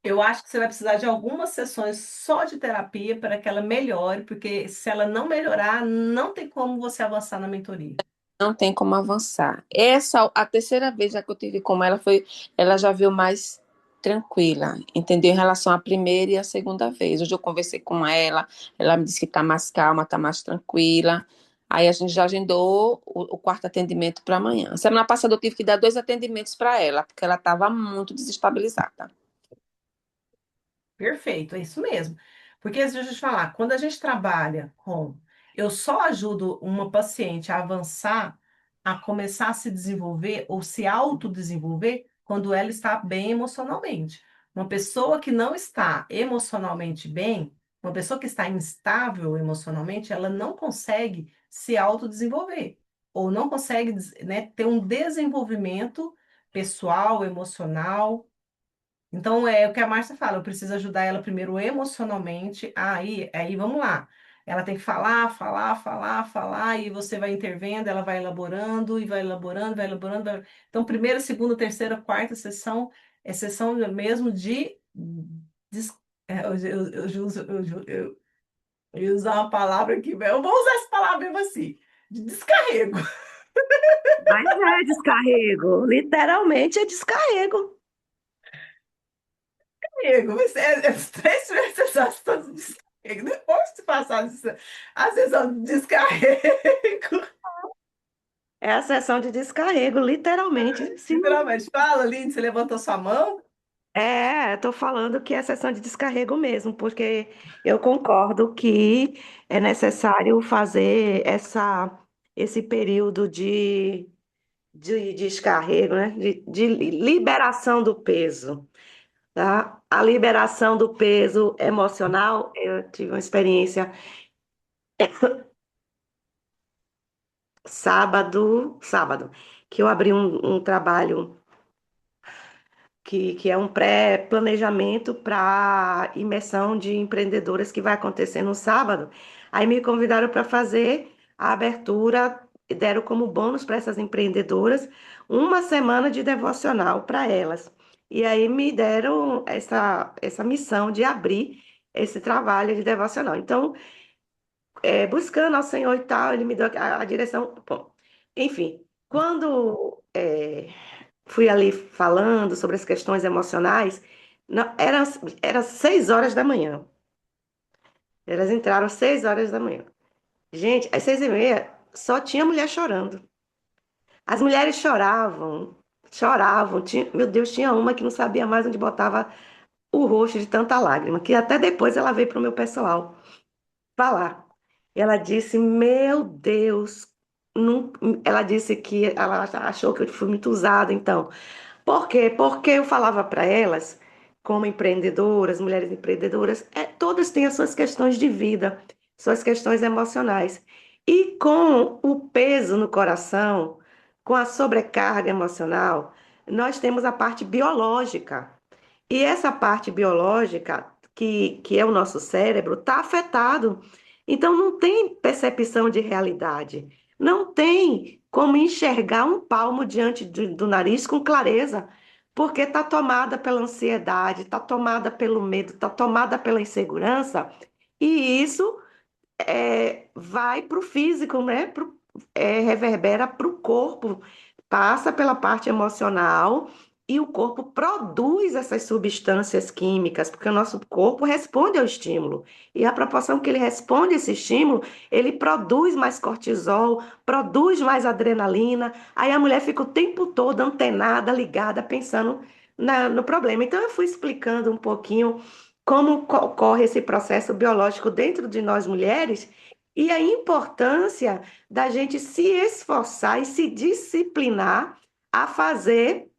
Speaker 4: eu acho que você vai precisar de algumas sessões só de terapia para que ela melhore, porque se ela não melhorar, não tem como você avançar na mentoria.
Speaker 3: Não tem como avançar. Essa, a terceira vez já que eu tive com ela foi, ela já veio mais tranquila, entendeu? Em relação à primeira e à segunda vez. Hoje eu conversei com ela me disse que está mais calma, está mais tranquila. Aí a gente já agendou o quarto atendimento para amanhã. Semana passada eu tive que dar 2 atendimentos para ela, porque ela estava muito desestabilizada.
Speaker 4: Perfeito, é isso mesmo. Porque, deixa eu te falar, quando a gente trabalha com. Eu só ajudo uma paciente a avançar, a começar a se desenvolver ou se autodesenvolver quando ela está bem emocionalmente. Uma pessoa que não está emocionalmente bem, uma pessoa que está instável emocionalmente, ela não consegue se autodesenvolver, ou não consegue, né, ter um desenvolvimento pessoal, emocional. Então, é o que a Márcia fala, eu preciso ajudar ela primeiro emocionalmente. Aí vamos lá. Ela tem que falar, falar, falar, falar, e você vai intervendo, ela vai elaborando, e vai elaborando, vai elaborando. Então, primeira, segunda, terceira, quarta sessão, é sessão mesmo de. Eu ia usar uma palavra aqui, mas eu vou usar essa palavra mesmo assim, de descarrego.
Speaker 2: Mas é descarrego, literalmente é descarrego.
Speaker 4: Descarrego, mas é três vezes essas. E depois de passar a sessão de descarrego,
Speaker 2: É a sessão de descarrego, literalmente. Sim.
Speaker 4: literalmente, fala, Lindsay, você levantou sua mão?
Speaker 2: Estou falando que é a sessão de descarrego mesmo, porque eu concordo que é necessário fazer esse período de descarrego, né? De liberação do peso, tá? A liberação do peso emocional, eu tive uma experiência sábado, que eu abri um trabalho que é um pré-planejamento para imersão de empreendedoras que vai acontecer no sábado. Aí me convidaram para fazer a abertura, e deram como bônus para essas empreendedoras uma semana de devocional para elas. E aí me deram essa missão de abrir esse trabalho de devocional. Então, buscando ao Senhor e tal, ele me deu a direção. Bom, enfim, quando fui ali falando sobre as questões emocionais, era 6 horas da manhã. Elas entraram às 6 horas da manhã. Gente, às 6h30 só tinha mulher chorando. As mulheres choravam, choravam. Meu Deus, tinha uma que não sabia mais onde botava o rosto de tanta lágrima, que até depois ela veio para o meu pessoal falar. E ela disse: Meu Deus, ela disse que ela achou que eu fui muito usada, então. Por quê? Porque eu falava para elas, como empreendedoras, mulheres empreendedoras, todas têm as suas questões de vida, suas questões emocionais. E com o peso no coração, com a sobrecarga emocional, nós temos a parte biológica. E essa parte biológica, que é o nosso cérebro, está afetado. Então, não tem percepção de realidade. Não tem como enxergar um palmo diante do nariz com clareza, porque está tomada pela ansiedade, está tomada pelo medo, está tomada pela insegurança. E isso vai para o físico, né? Reverbera para o corpo, passa pela parte emocional e o corpo produz essas substâncias químicas, porque o nosso corpo responde ao estímulo. E a proporção que ele responde a esse estímulo, ele produz mais cortisol, produz mais adrenalina. Aí a mulher fica o tempo todo antenada, ligada, pensando no problema. Então eu fui explicando um pouquinho como ocorre esse processo biológico dentro de nós mulheres e a importância da gente se esforçar e se disciplinar a fazer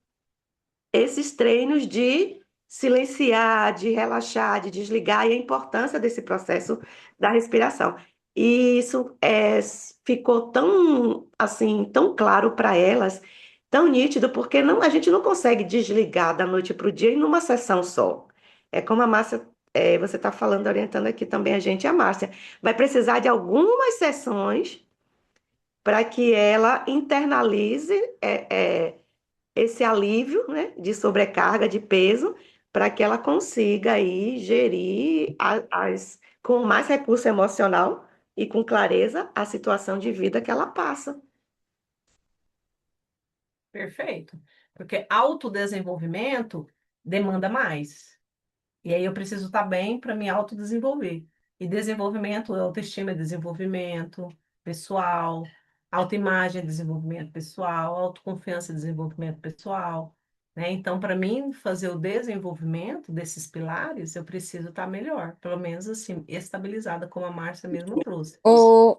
Speaker 2: esses treinos de silenciar, de relaxar, de desligar e a importância desse processo da respiração. E isso ficou tão assim, tão claro para elas, tão nítido, porque a gente não consegue desligar da noite para o dia em uma sessão só. É como a Márcia, você está falando, orientando aqui também a gente, a Márcia, vai precisar de algumas sessões para que ela internalize esse alívio, né, de sobrecarga, de peso, para que ela consiga aí gerir com mais recurso emocional e com clareza a situação de vida que ela passa.
Speaker 4: Perfeito. Porque autodesenvolvimento demanda mais. E aí eu preciso estar bem para me autodesenvolver. E desenvolvimento, autoestima é desenvolvimento pessoal, autoimagem é desenvolvimento pessoal, autoconfiança é desenvolvimento pessoal, né? Então, para mim fazer o desenvolvimento desses pilares, eu preciso estar melhor, pelo menos assim, estabilizada, como a Márcia mesmo trouxe.
Speaker 3: Ô,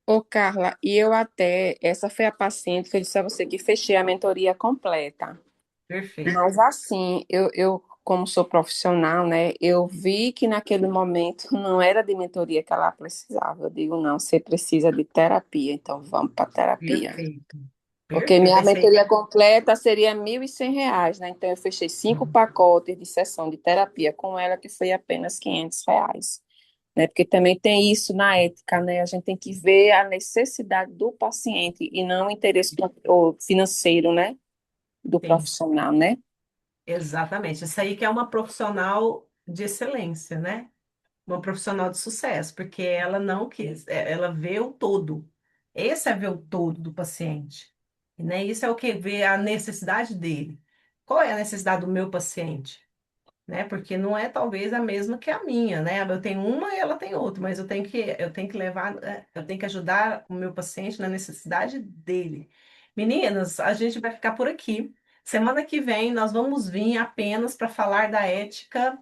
Speaker 3: ô, Carla, e eu até, essa foi a paciente que eu disse a você que fechei a mentoria completa.
Speaker 4: Perfeito.
Speaker 3: Mas assim, eu como sou profissional, né, eu vi que naquele momento não era de mentoria que ela precisava. Eu digo, não, você precisa de terapia, então vamos para terapia.
Speaker 4: Perfeito.
Speaker 3: Porque
Speaker 4: Perfeito.
Speaker 3: minha
Speaker 4: Aí você
Speaker 3: mentoria completa seria R$ 1.100, né? Então eu fechei 5 pacotes de sessão de terapia com ela, que foi apenas R$ 500, né? Porque também tem isso na ética, né? A gente tem que ver a necessidade do paciente e não o interesse o financeiro, né? Do
Speaker 4: tem.
Speaker 3: profissional, né?
Speaker 4: Exatamente. Isso aí que é uma profissional de excelência, né? Uma profissional de sucesso, porque ela não quis, ela vê o todo. Esse é ver o todo do paciente, né? Isso é o que vê a necessidade dele. Qual é a necessidade do meu paciente, né? Porque não é talvez a mesma que a minha, né? Eu tenho uma e ela tem outra, mas eu tenho que levar, eu tenho que ajudar o meu paciente na necessidade dele. Meninas, a gente vai ficar por aqui. Semana que vem nós vamos vir apenas para falar da ética,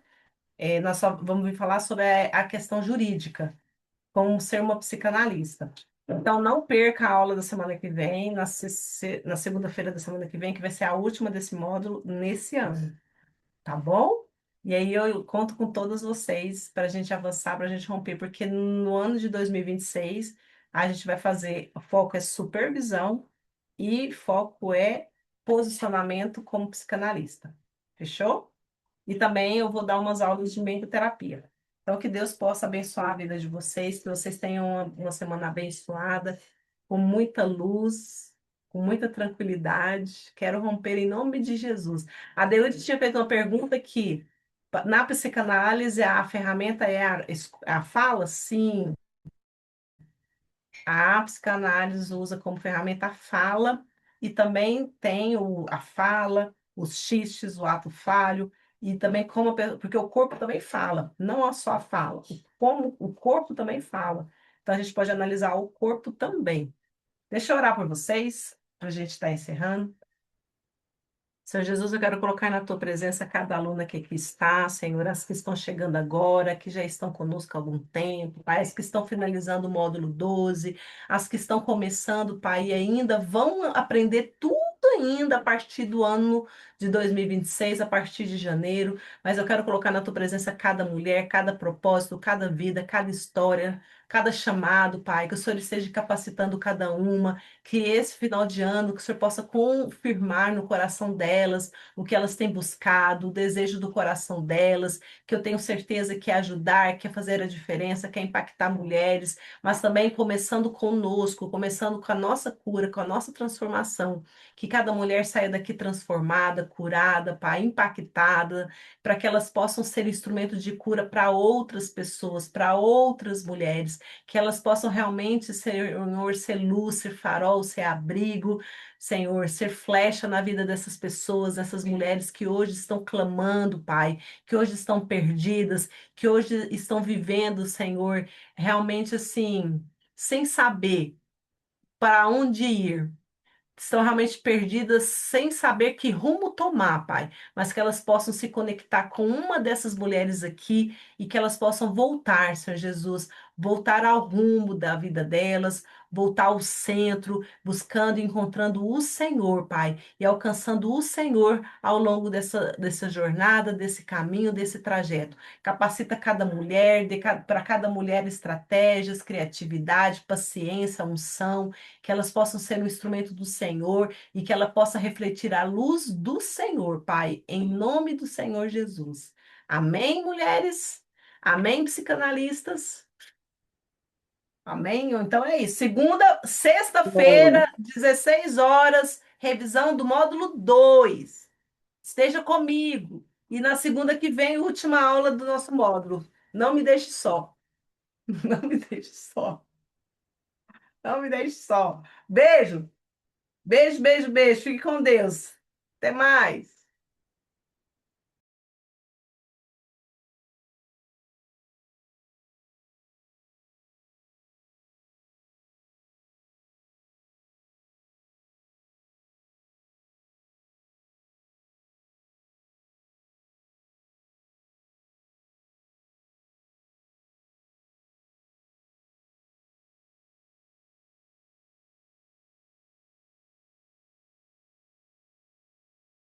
Speaker 4: nós só vamos vir falar sobre a questão jurídica, como ser uma psicanalista. Então, não perca a aula da semana que vem, na segunda-feira da semana que vem, que vai ser a última desse módulo nesse ano, tá bom? E aí eu conto com todos vocês para a gente avançar, para a gente romper, porque no ano de 2026 a gente vai fazer, o foco é supervisão e foco é posicionamento como psicanalista. Fechou? E também eu vou dar umas aulas de mentoterapia. Então, que Deus possa abençoar a vida de vocês, que vocês tenham uma semana abençoada, com muita luz, com muita tranquilidade. Quero romper em nome de Jesus. A Deilde tinha feito uma pergunta que, na psicanálise, a ferramenta é a fala? Sim. A psicanálise usa como ferramenta a fala e também tem a fala, os xistes, o ato falho, e também porque o corpo também fala, não é só a fala, como o corpo também fala. Então a gente pode analisar o corpo também. Deixa eu orar por vocês, para a gente estar encerrando. Senhor Jesus, eu quero colocar na tua presença cada aluna que aqui está, Senhor, as que estão chegando agora, que já estão conosco há algum tempo, Pai, as que estão finalizando o módulo 12, as que estão começando, Pai, e ainda vão aprender tudo ainda a partir do ano de 2026, a partir de janeiro, mas eu quero colocar na tua presença cada mulher, cada propósito, cada vida, cada história, cada chamado, Pai, que o Senhor esteja capacitando cada uma, que esse final de ano, que o Senhor possa confirmar no coração delas o que elas têm buscado, o desejo do coração delas, que eu tenho certeza que é ajudar, que é fazer a diferença, que é impactar mulheres, mas também começando conosco, começando com a nossa cura, com a nossa transformação, que cada mulher saia daqui transformada, curada, Pai, impactada, para que elas possam ser instrumento de cura para outras pessoas, para outras mulheres, que elas possam realmente Senhor, ser luz, ser farol, ser abrigo, Senhor, ser flecha na vida dessas pessoas, dessas mulheres que hoje estão clamando, Pai, que hoje estão perdidas, que hoje estão vivendo, Senhor, realmente assim, sem saber para onde ir, estão realmente perdidas sem saber que rumo tomar, Pai, mas que elas possam se conectar com uma dessas mulheres aqui e que elas possam voltar, Senhor Jesus, voltar ao rumo da vida delas, voltar ao centro, buscando e encontrando o Senhor, Pai, e alcançando o Senhor ao longo dessa jornada, desse caminho, desse trajeto. Capacita cada mulher, para cada mulher estratégias, criatividade, paciência, unção, que elas possam ser um instrumento do Senhor e que ela possa refletir a luz do Senhor, Pai, em nome do Senhor Jesus. Amém, mulheres? Amém, psicanalistas? Amém? Então é isso.
Speaker 1: Amém.
Speaker 4: Sexta-feira, 16 horas, revisão do módulo 2. Esteja comigo. E na segunda que vem, última aula do nosso módulo. Não me deixe só. Não me deixe só. Não me deixe só. Beijo. Beijo, beijo, beijo. Fique com Deus. Até mais.